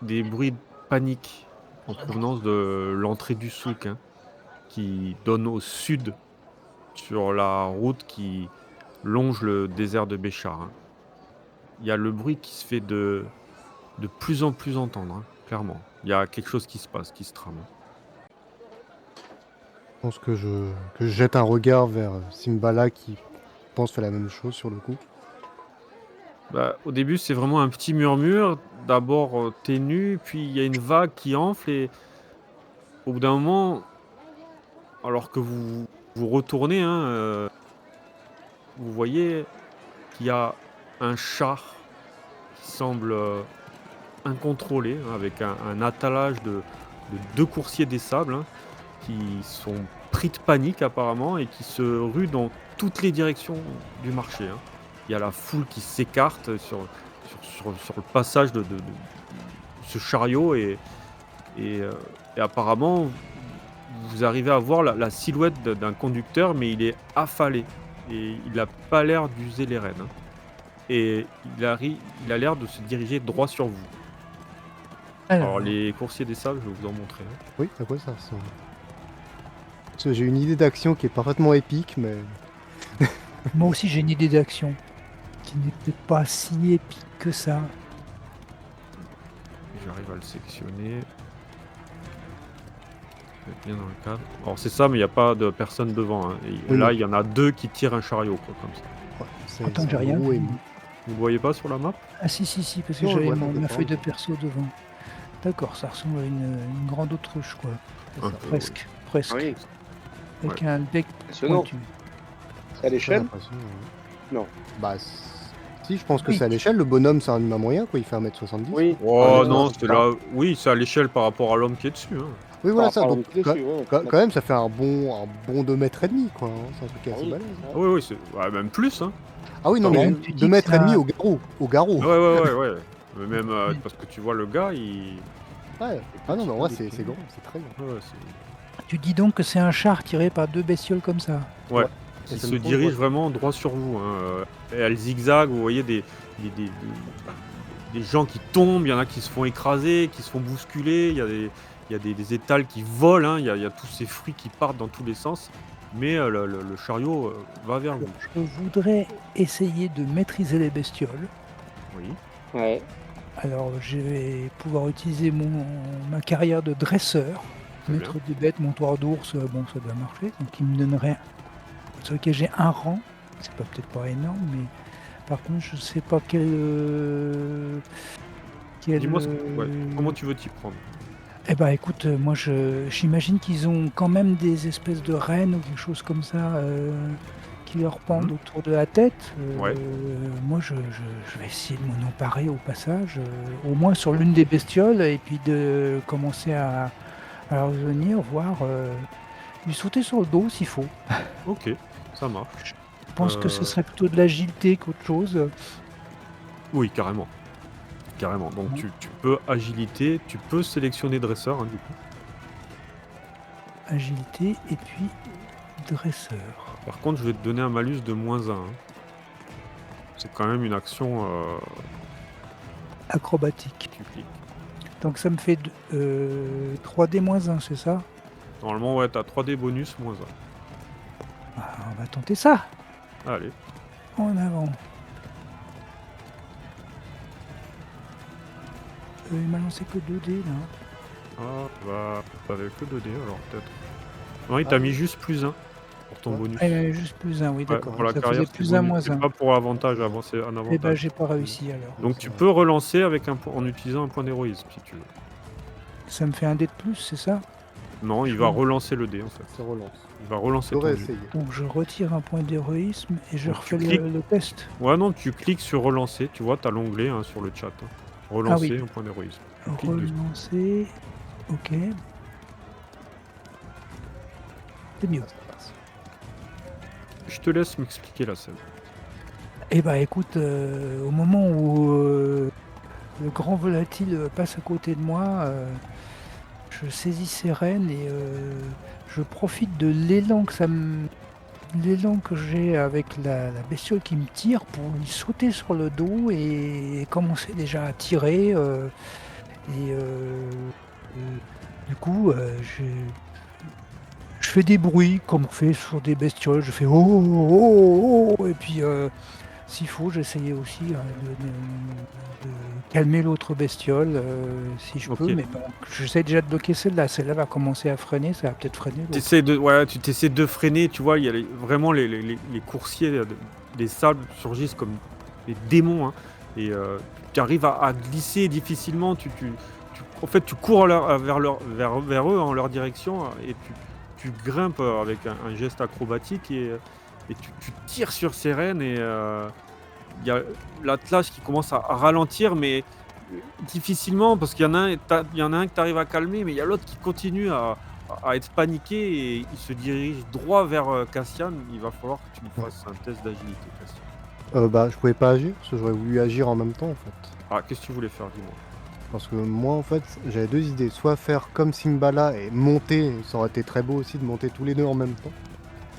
des bruits de panique en provenance de l'entrée du souk, hein, qui donne au sud sur la route qui longe le désert de Béchar, hein. Il y a le bruit qui se fait de plus en plus entendre, hein, clairement. Il y a quelque chose qui se passe, qui se trame, hein. Je pense que je jette un regard vers Simbala qui pense faire la même chose sur le coup. Bah, au début, c'est vraiment un petit murmure, d'abord ténu, puis il y a une vague qui enfle et au bout d'un moment, alors que vous vous retournez, hein, vous voyez qu'il y a un char qui semble incontrôlé, hein, avec un attelage de 2 coursiers des sables, hein, qui sont pris de panique apparemment et qui se ruent dans toutes les directions du marché, hein. Il y a la foule qui s'écarte sur le passage de ce chariot et apparemment vous arrivez à voir la silhouette d'un conducteur, mais il est affalé et il n'a pas l'air d'user les rênes, hein. Et il a l'air de se diriger droit sur vous. Alors les coursiers des sables, je vais vous en montrer, hein. Oui, à quoi ça ressemble? Parce que j'ai une idée d'action qui est parfaitement épique, mais Moi aussi j'ai une idée d'action qui n'est peut-être pas si épique que ça. J'arrive à le sélectionner. bien dans le cadre. Alors c'est ça, mais il n'y a pas de personne devant. Hein. Et Oui, là, non. il y en a 2 qui tirent un chariot, quoi, comme ça. Ouais, c'est Attends, j'ai un rien gros vu. ennemi. Vous le voyez pas sur la map? Ah si, parce que Non, on le j'avais voit ma complètement, feuille de mais- perso devant. D'accord, ça ressemble à une grande autruche, quoi. C'est Un ça. peu, Presque. Ah oui, Avec un bec impressionnant. pointu. C'est à l'échelle? l'impression, Non. Bah, si, je pense que Oui. c'est à l'échelle. Le bonhomme, c'est un humain moyen, quoi. Il fait 1m70. Oui. Oh Ah, non, c'est c'est ça. là. Oui, c'est à l'échelle par rapport à l'homme qui est dessus. Hein. Oui, voilà ça. Par rapport à Donc, l'homme qui est dessus, ouais. quand même, ça fait un bon 2 mètres et demi, quoi. Hein. C'est un truc Ah assez oui. balèze. Ah oui, c'est même plus. Hein. Ah oui, non, Ah mais bon, tu dis 2 que mètres et ça- demi au garrot. Au garrot. Ouais. Mais même parce que tu vois le gars, il. Ouais. Ah non, mais en vrai, petit, c'est grand. C'est très grand. Ouais, c'est- Tu dis donc que c'est un char tiré par 2 bestioles comme ça. Ouais. Et Qui ça se me pose, dirige ouais. vraiment droit sur vous. Hein. Et elle zigzague, vous voyez des gens qui tombent, il y en a qui se font écraser, qui se font bousculer, il y a des étals qui volent, hein. Il y a tous ces fruits qui partent dans tous les sens. Mais le chariot va vers vous. Je voudrais essayer de maîtriser les bestioles. Oui. Ouais. Alors je vais pouvoir utiliser ma carrière de dresseur, Très maître des bêtes, montoir d'ours, bon ça doit marcher, donc il me donnerait, sur lequel j'ai un rang, c'est peut-être pas énorme, mais par contre je sais pas quel Dis-moi comment tu veux t'y prendre. Eh ben écoute, moi j'imagine qu'ils ont quand même des espèces de rennes ou quelque chose comme ça qui leur pendent autour de la tête. Ouais. Moi je vais essayer de m'en emparer au passage, au moins sur l'une des bestioles, et puis de commencer à leur venir, voir, lui sauter sur le dos s'il faut. Ok, ça marche. Je pense que ce serait plutôt de l'agilité qu'autre chose. Oui, carrément. Carrément. Donc tu peux agilité, tu peux sélectionner dresseur, hein, du coup. Agilité et puis dresseur. Par contre, je vais te donner un malus de -1. Hein. C'est quand même une action Acrobatique. tu cliques. Donc ça me fait 3D-1, c'est ça? Normalement, ouais, t'as 3D bonus -1. Ah, on va tenter ça. Allez. En avant. Il m'a lancé que 2D là. Ah, bah, t'avais que 2D alors peut-être. Non, il t'a mis juste +1 pour ton bonus. Ah, il avait juste +1, oui, Ouais, d'accord. pour la Ça carrière, faisait c'est +1, bonus. C'est -1. pas pour avantage, c'est un Eh ben, avantage. j'ai pas réussi alors. Donc tu peux relancer avec en utilisant un point d'héroïsme si tu veux. Ça me fait un dé de plus, c'est ça? Non, il va relancer le dé en fait. Ça relance. Il va relancer ton J'aurais dé. essayé. Donc je retire un point d'héroïsme et je Donc, refais tu cliques. le test. Ouais, non, tu cliques sur relancer. Tu vois, t'as l'onglet hein, sur le chat. Hein. Relancer oui. un point d'héroïsme. Tu cliques dessus. Relancer. Ok. C'est mieux. Ça passe. Je te laisse m'expliquer la scène. Eh ben écoute, au moment où le grand volatile passe à côté de moi, je saisis ses rênes et je profite de l'élan que j'ai avec la bestiole qui me tire pour lui sauter sur le dos et commencer déjà à tirer. Du coup, je fais des bruits comme on fait sur des bestioles. Je fais oh oh oh, et puis s'il faut, j'essayais aussi de calmer l'autre bestiole si je peux, Ok. mais bon, j'essaie déjà de bloquer celle-là. Celle-là va commencer à freiner, ça va peut-être freiner l'autre. Tu t'essaies de freiner, tu vois, il y a vraiment les coursiers des sables surgissent comme des démons, hein, et tu arrives à glisser difficilement, en fait tu cours vers eux en leur direction et tu grimpes avec un geste acrobatique et tu tires sur ces rênes et il y a l'attelage qui commence à ralentir mais difficilement parce qu'il y en a un que tu arrives à calmer mais il y a l'autre qui continue à être paniqué et il se dirige droit vers Cassian. Il va falloir que tu me fasses un test d'agilité, Cassian. Bah, je pouvais pas agir, parce que j'aurais voulu agir en même temps, en fait. Ah, qu'est-ce que tu voulais faire, dis-moi? Parce que moi, en fait, j'avais 2 idées. Soit faire comme Simbala et monter, ça aurait été très beau aussi de monter tous les 2 en même temps,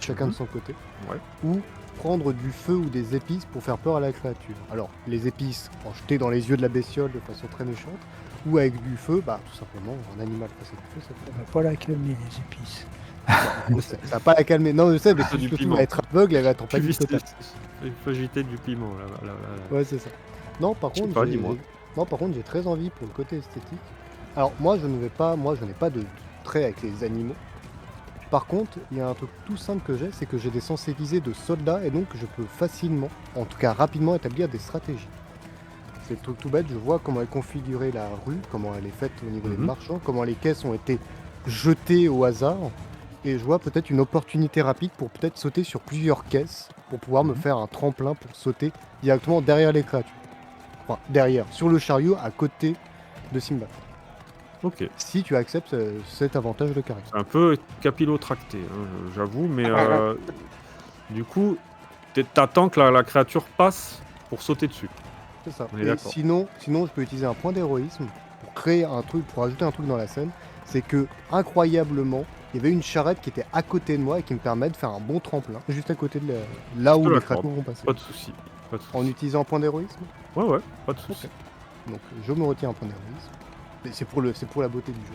chacun de son côté. Ouais. Ou prendre du feu ou des épices pour faire peur à la créature. Alors, les épices, en jeter dans les yeux de la bestiole de façon très méchante, ou avec du feu, bah, tout simplement, un animal face à du feu, ça On va pas la calmer, les épices. fait. Ça va pas la calmer. Non, je sais, mais Du surtout, piment. elle va être aveugle, elle va être en Tu panique vis- totale. Il faut jeter du piment là. Ouais, c'est ça. Non, par Je sais contre, pas, dis-moi. non, par contre, j'ai très envie pour le côté esthétique. Alors, moi, je n'ai pas de trait avec les animaux. Par contre, il y a un truc tout simple que j'ai, c'est que j'ai des sensés visés de soldats et donc je peux facilement, en tout cas rapidement, établir des stratégies. C'est tout bête, je vois comment est configurée la rue, comment elle est faite au niveau des marchands, comment les caisses ont été jetées au hasard, et je vois peut-être une opportunité rapide pour peut-être sauter sur plusieurs caisses, pour pouvoir me faire un tremplin pour sauter directement derrière les créatures. Enfin, derrière, sur le chariot, à côté de Simba. Ok. Si tu acceptes cet avantage de carré. C'est un peu capillotracté, hein, j'avoue, mais du coup, t'attends que la créature passe pour sauter dessus. C'est ça. On est Et d'accord. sinon, je peux utiliser un point d'héroïsme pour créer un truc, pour ajouter un truc dans la scène. C'est que, incroyablement, il y avait une charrette qui était à côté de moi et qui me permet de faire un bon tremplin, juste à côté de là où te les l'accorde. créatures vont passer. Pas de souci. Pas de En souci. utilisant un point d'héroïsme. Ouais, pas de souci. Donc je me retiens un point d'héroïsme. Et c'est pour la beauté du jeu.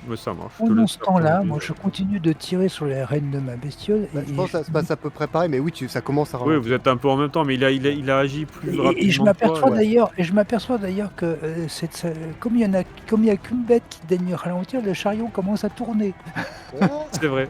Mais ça marche. Pendant ce temps-là, moi je continue de tirer sur les rênes de ma bestiole. Bah, je pense que ça se passe à peu près pareil, mais oui, ça commence à Oui, ralentir. vous êtes un peu en même temps, mais il a agi plus rapidement. Et je que m'aperçois toi, d'ailleurs que comme il y a qu'une bête qui daigne ralentir, le chariot commence à tourner. C'est vrai.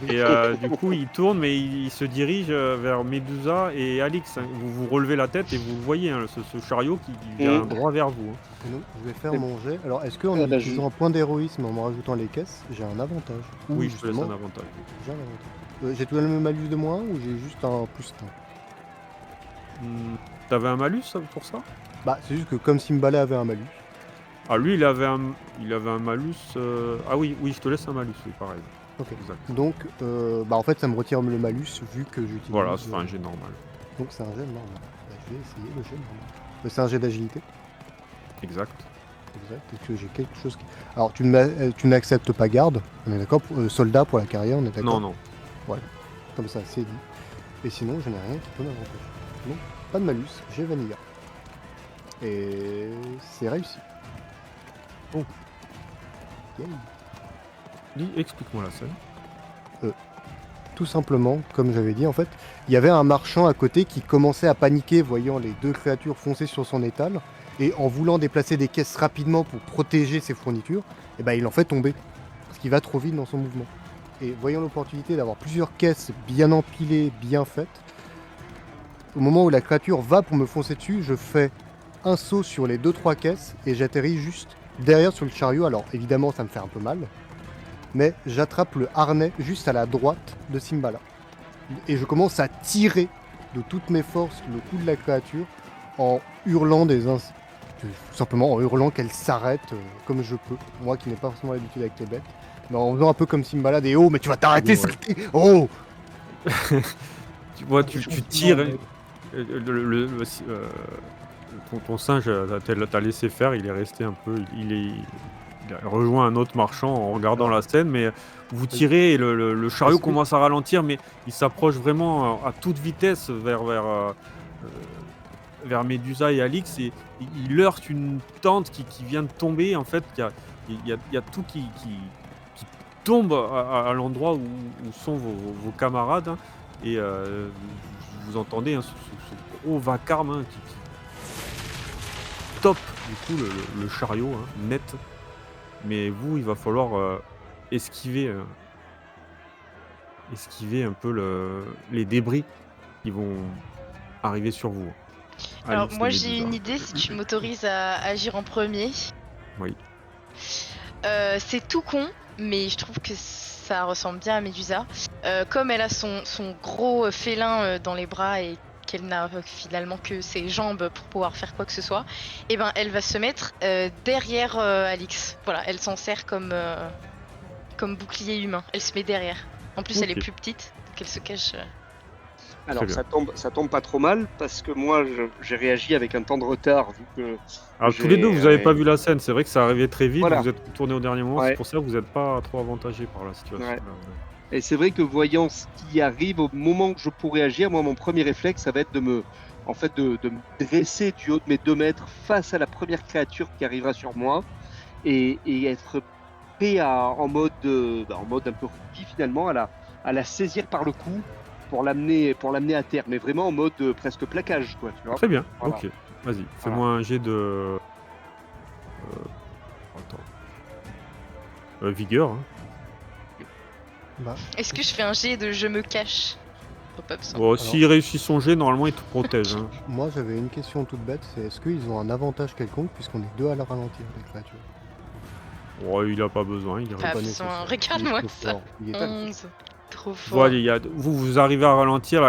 Et du coup, il tourne, mais il se dirige vers Medusa et Alix. Hein. Vous relevez la tête et vous le voyez, hein, ce chariot qui vient droit vers vous. Hein. Donc, je vais faire mon jet. Alors, est-ce qu'en utilisant un point d'héroïsme, en me rajoutant les caisses, j'ai un avantage? Oui, je te laisse un avantage. J'ai un avantage. J'ai tout le même malus de moins ou j'ai juste un plus 1? T'avais un malus pour ça? Bah, c'est juste que comme Simbala avait un malus. Ah, lui, il avait un malus. Ah oui, je te laisse un malus, oui, pareil. Ok. Exact. Donc, en fait, ça me retire le malus vu que j'utilise. Voilà, c'est un jet normal. Donc, c'est un jet normal. Bah, je vais essayer le jet normal. C'est un jet d'agilité. Exact. Est-ce que j'ai quelque chose qui... Alors, tu n'acceptes pas garde, on est d'accord? Soldat pour la carrière, on est d'accord? Non. Voilà. Comme ça, c'est dit. Et sinon, je n'ai rien qui peut m'avantager. Non, pas de malus, j'ai Vanilla. Et c'est réussi. Bon. Dis, explique-moi la scène. Tout simplement, comme j'avais dit, en fait, il y avait un marchand à côté qui commençait à paniquer voyant les deux créatures foncer sur son étal. Et en voulant déplacer des caisses rapidement pour protéger ses fournitures, il en fait tomber. Parce qu'il va trop vite dans son mouvement. Et voyant l'opportunité d'avoir plusieurs caisses bien empilées, bien faites, au moment où la créature va pour me foncer dessus, je fais un saut sur les 2-3 caisses et j'atterris juste derrière sur le chariot. Alors évidemment ça me fait un peu mal, mais j'attrape le harnais juste à la droite de Simbala. Et je commence à tirer de toutes mes forces le cou de la créature en hurlant tout simplement en hurlant qu'elle s'arrête comme je peux. Moi qui n'ai pas forcément l'habitude avec les bêtes. Mais en faisant un peu comme Simbala des oh mais tu vas t'arrêter saleté. Oh. Tu vois, tu tires. Ton singe t'a laissé faire, il est resté un peu. Il a rejoint un autre marchand en regardant la scène, mais vous tirez et le chariot commence à ralentir, mais il s'approche vraiment à toute vitesse vers Medusa et Alix, et il heurte une tente qui vient de tomber. En fait, il y a tout qui tombe à l'endroit où sont vos camarades, hein, et vous entendez ce gros vacarme, hein, qui top du coup le chariot, hein, net. Mais vous, il va falloir esquiver un peu les débris qui vont arriver sur vous. Alors Alix moi et j'ai Medusa. une idée, si tu m'autorises à agir en premier. Oui. C'est tout con, mais je trouve que ça ressemble bien à Médusa. Comme elle a son gros félin dans les bras et qu'elle n'a finalement que ses jambes pour pouvoir faire quoi que ce soit, et ben elle va se mettre derrière Alix. Voilà, elle s'en sert comme bouclier humain. Elle se met derrière. En plus, elle est plus petite, donc elle se cache. Alors ça tombe pas trop mal parce que moi j'ai réagi avec un temps de retard vu que. Alors tous les deux vous avez pas vu la scène, c'est vrai que ça arrivait très vite, Voilà. vous êtes tourné au dernier moment, Ouais. c'est pour ça que vous n'êtes pas trop avantagé par la situation. Ouais. Et c'est vrai que voyant ce qui arrive au moment que je pourrais agir, moi mon premier réflexe ça va être de me dresser du haut de mes 2 mètres face à la première créature qui arrivera sur moi et être prêt en mode un peu rugby finalement à la saisir par le cou pour l'amener à terre, mais vraiment en mode presque plaquage, quoi, tu vois. Très bien, Voilà. ok. Vas-y, fais-moi un jet de... Attends. Vigueur, hein. Bah, Est-ce que je fais un jet de je me cache? Pop-up sans. Bon, s'il réussit son jet, normalement il te protège. Hein. moi j'avais une question toute bête, c'est est-ce qu'ils ont un avantage quelconque puisqu'on est 2 à la ralentir, les créatures? Oh, il a pas besoin, il est Pas Pas besoin, nécessaire. regarde-moi Il est trop ça. fort, il est trop fort. 11. Trop fort. Voilà, vous arrivez à ralentir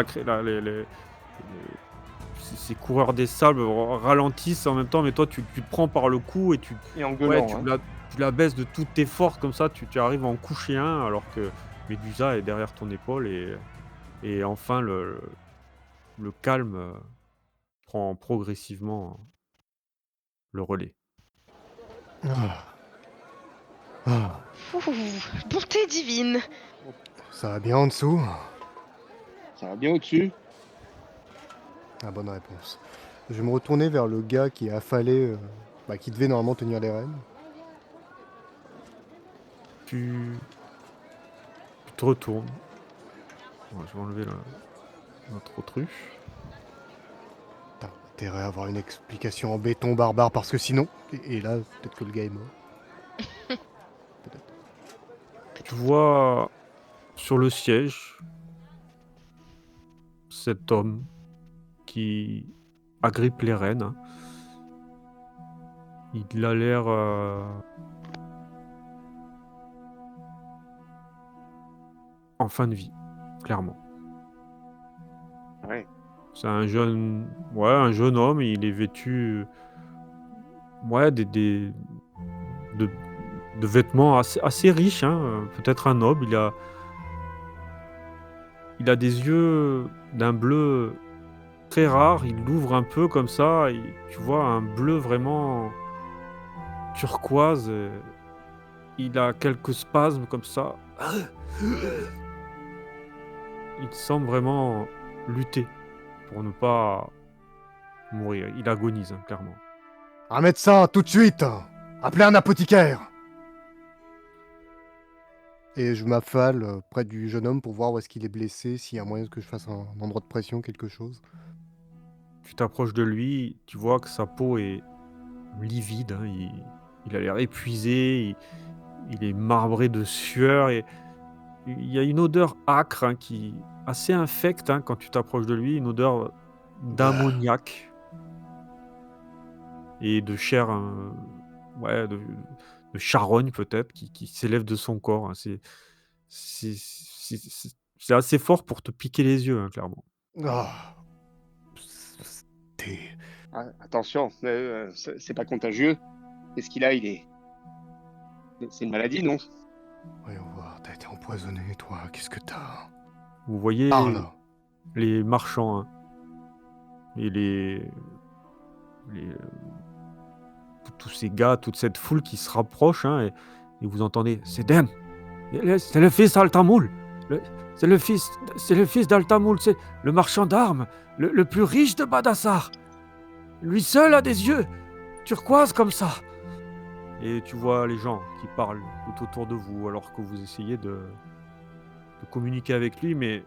ces coureurs des sables ralentissent en même temps, mais toi tu te prends par le cou et Et en gueulant, tu la baisses de toutes tes forces comme ça, tu arrives à en coucher un alors que Médusa est derrière ton épaule et enfin le calme prend progressivement le relais. Ah. Ah. Ouh, bonté divine. Ça va bien en dessous? Ça va bien au-dessus. Ah, bonne réponse. Je vais me retourner vers le gars qui est affalé, qui devait normalement tenir les rênes. Tu te retournes. Ouais, je vais enlever notre autruche. T'as intérêt à avoir une explication en béton barbare parce que sinon... Et là, peut-être que le gars est mort. Tu vois sur le siège cet homme qui agrippe les rênes. Hein. Il a l'air en fin de vie, clairement. Ouais. C'est un jeune homme. Il est vêtu de vêtements assez riches. Hein. Peut-être un noble. Il a des yeux d'un bleu très rare. Il l'ouvre un peu comme ça. Et tu vois un bleu vraiment turquoise. Il a quelques spasmes comme ça. Il semble vraiment lutter pour ne pas mourir. Il agonise, hein, clairement. Un médecin, tout de suite! Appelez un apothicaire! Et je m'affale près du jeune homme pour voir où est-ce qu'il est blessé, s'il y a moyen que je fasse un endroit de pression, quelque chose. Tu t'approches de lui, tu vois que sa peau est livide. Hein, il a l'air épuisé, il est marbré de sueur et il y a une odeur âcre hein, qui assez infecte hein, quand tu t'approches de lui, une odeur d'ammoniac et de chair, de charogne peut-être, qui s'élève de son corps. Hein. C'est assez fort pour te piquer les yeux, hein, clairement. Ah. T'es... Ah, attention, c'est pas contagieux. Qu'est-ce qu'il a? C'est une maladie, non? Voyons voir, t'as été empoisonné, toi, qu'est-ce que t'as? Vous voyez Parle! les marchands hein, et tous ces gars, toute cette foule qui se rapproche hein, et vous entendez « C'est Den! C'est le fils d'Altamoul! C'est le fils d'Altamoul, c'est le marchand d'armes, le plus riche de Badassar! Lui seul a des yeux turquoises comme ça! » Et tu vois les gens qui parlent tout autour de vous alors que vous essayez de communiquer avec lui, mais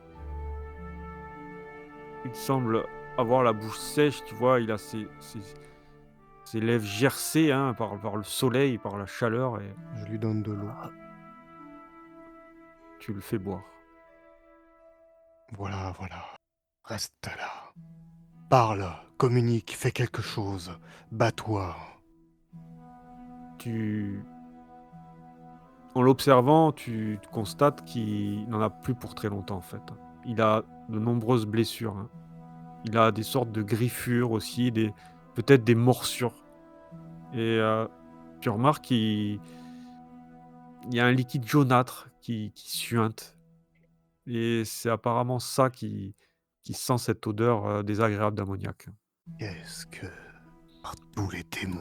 il semble avoir la bouche sèche, tu vois, il a ses lèvres gercées hein, par le soleil, par la chaleur, et Je lui donne de l'eau. tu le fais boire. Voilà. Reste là. Parle, communique, fais quelque chose. Bats-toi. En l'observant, tu constates qu'il n'en a plus pour très longtemps, en fait. Il a de nombreuses blessures. Hein. Il a des sortes de griffures aussi, peut-être des morsures. Et tu remarques qu'il y a un liquide jaunâtre qui suinte. Et c'est apparemment ça qui sent cette odeur désagréable d'ammoniac. Qu'est-ce que... Par tous les démons.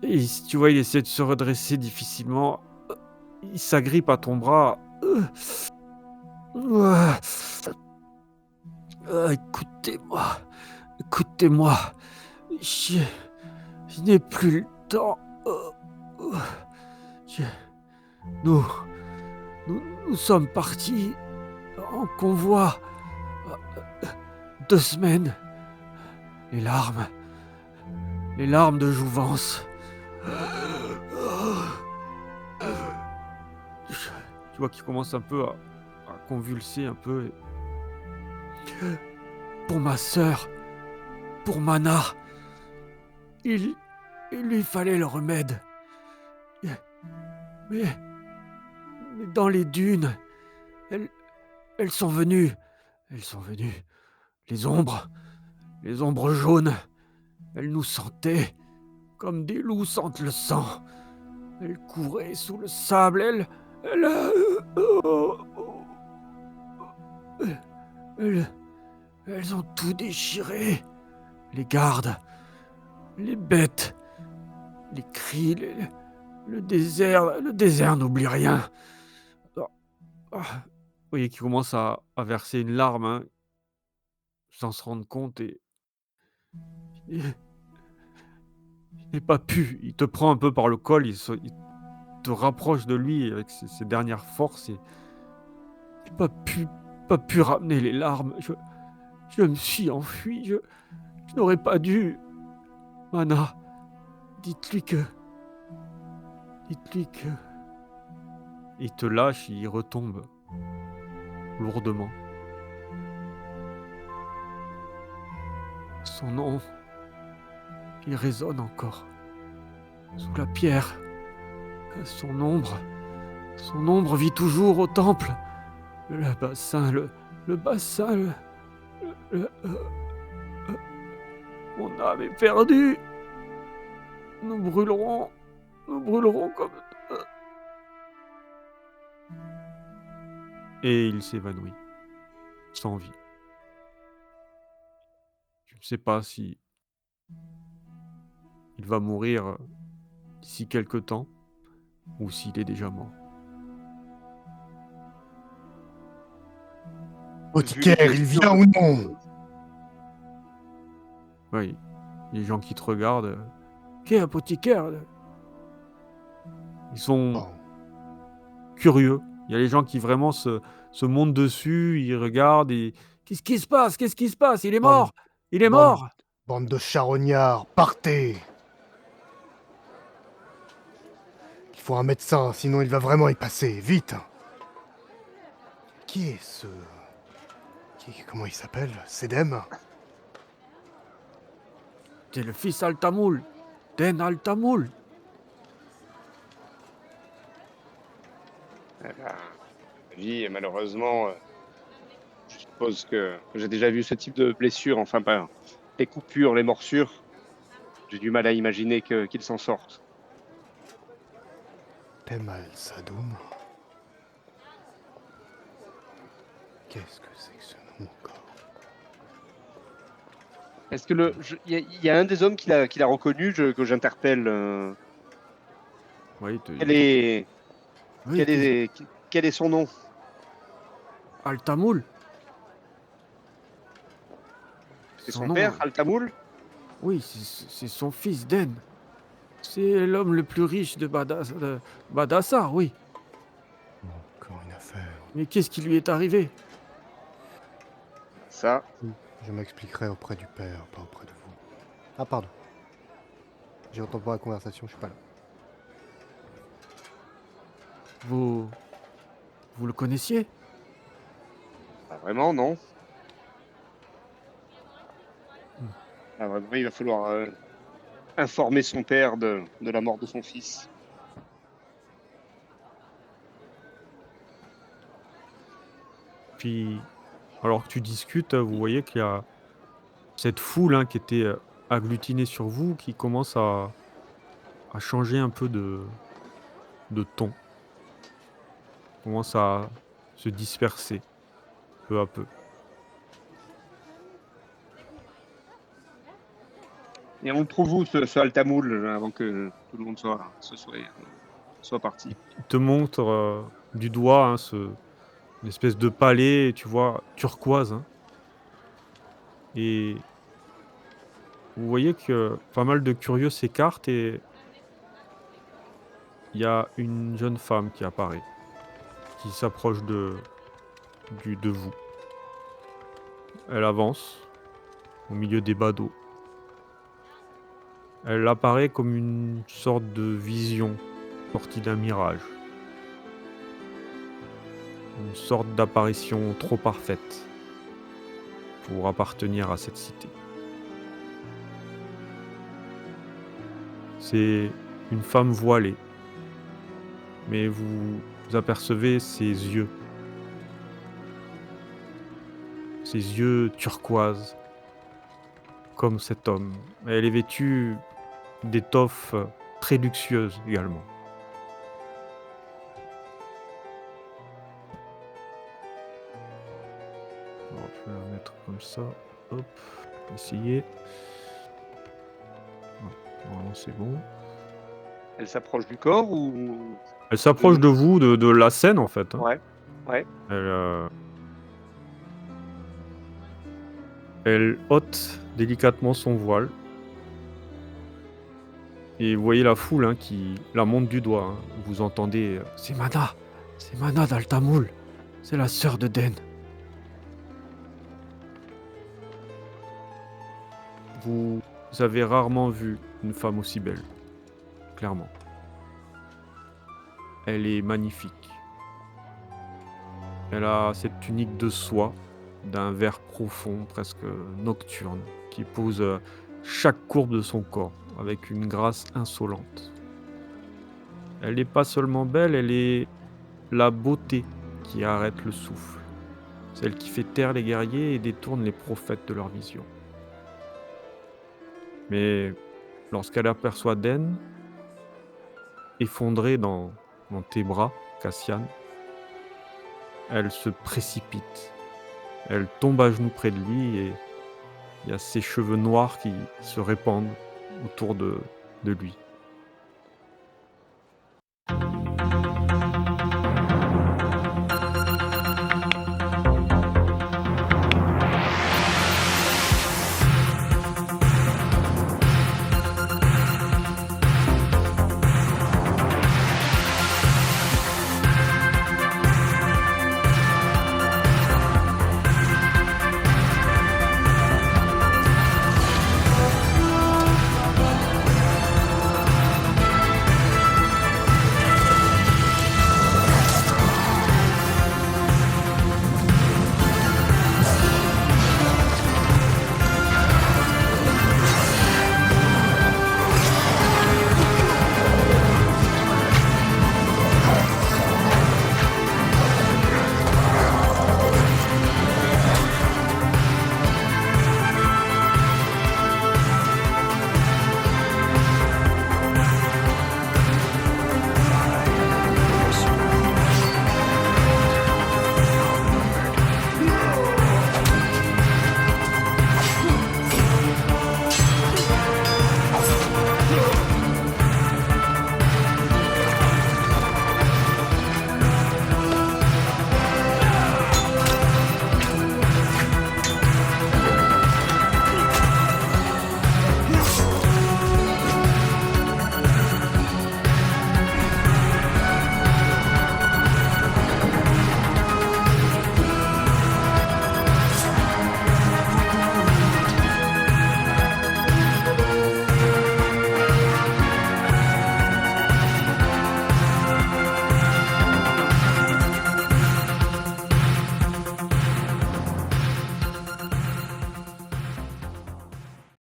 Et tu vois, il essaie de se redresser difficilement. Il s'agrippe à ton bras. Écoutez-moi. Je n'ai plus le temps. Nous sommes partis en convoi. 2 semaines. Les larmes de jouvence. Tu vois qu'il commence un peu à convulser un peu. Pour ma sœur, pour Mana, il lui fallait le remède. Mais dans les dunes, elles sont venues. Elles sont venues. Les ombres jaunes. Elles nous sentaient comme des loups sentent le sang. Elles couraient sous le sable. Elles ont tout déchiré. Les gardes, les bêtes, les cris, le désert n'oublie rien. Vous voyez qu'il commence à verser une larme, hein, sans se rendre compte et il n'est pas pu. Il te prend un peu par le col, il te rapproche de lui avec ses dernières forces et il n'a pas pu ramener les larmes. Je me suis enfui, je n'aurais pas dû. Mana, dites-lui que... Il te lâche, il retombe lourdement. Son nom, il résonne encore sous la pierre. Son ombre vit toujours au temple. Le bassin, mon âme est perdue. Nous brûlerons comme... Et il s'évanouit, sans vie. Je ne sais pas si il va mourir d'ici quelque temps ou s'il est déjà mort. Apothicaire, il vient ou non? Oui, les gens qui te regardent. Qu'est apothicaire? Ils sont Bon. curieux. Il y a les gens qui vraiment se montent dessus, ils regardent et... Qu'est-ce qui se passe? Qu'est-ce qui se passe? Il est mort! Il est mort! Bande de charognards, partez! Il faut un médecin, sinon il va vraiment y passer, vite! Qui est ce... Comment il s'appelle? Sedem? C'est le fils Altamoul, Den Altamoul. Vie, et malheureusement, je suppose que j'ai déjà vu ce type de blessure, enfin pas les coupures, les morsures. J'ai du mal à imaginer qu'il s'en sorte. Temal Sadoum. Qu'est-ce que c'est que ce nom encore? Est-ce que il y a un des hommes qui l'a reconnu, que j'interpelle. Oui, Quel est son nom? Altamoul. C'est son père, Altamoul? Oui, c'est son fils Den. C'est l'homme le plus riche de Badassar, oui. Encore une affaire. Mais qu'est-ce qui lui est arrivé? Ça, Je m'expliquerai auprès du père, pas auprès de vous. Ah, pardon. J'entends pas la conversation, je suis pas là. Vous le connaissiez? pas vraiment, non. Ah, vraiment, il va falloir informer son père de la mort de son fils. Puis, alors que tu discutes, vous voyez qu'il y a cette foule, hein, qui était agglutinée sur vous, qui commence à changer un peu de ton. Commence à se disperser peu à peu. Et on le trouve où, ce Altamoul, avant que tout le monde soit parti? Il te montre du doigt, hein, une espèce de palais, tu vois, turquoise, hein. Et vous voyez que pas mal de curieux s'écartent et il y a une jeune femme qui apparaît, qui s'approche de vous. Elle avance au milieu des badauds. Elle apparaît comme une sorte de vision sortie d'un mirage. Une sorte d'apparition trop parfaite pour appartenir à cette cité. C'est une femme voilée, mais vous apercevez ses yeux turquoises, comme cet homme. Elle est vêtue d'étoffes très luxueuses également. Alors, je vais la mettre comme ça. Hop, essayer. Normalement, c'est bon. Elle s'approche du corps ou... Elle s'approche de vous, de la scène en fait. Hein. Ouais. Elle ôte délicatement son voile. Et vous voyez la foule hein, qui la monte du doigt. Hein. Vous entendez c'est Mana d'Altamoul, c'est la sœur de Den. Vous avez rarement vu une femme aussi belle, clairement. Elle est magnifique. Elle a cette tunique de soie, d'un vert profond, presque nocturne, qui épouse chaque courbe de son corps, avec une grâce insolente. Elle n'est pas seulement belle, elle est la beauté qui arrête le souffle, celle qui fait taire les guerriers et détourne les prophètes de leur vision. Mais lorsqu'elle aperçoit Den, effondrée dans tes bras, Cassian, elle se précipite. Elle tombe à genoux près de lui et il y a ses cheveux noirs qui se répandent autour de lui.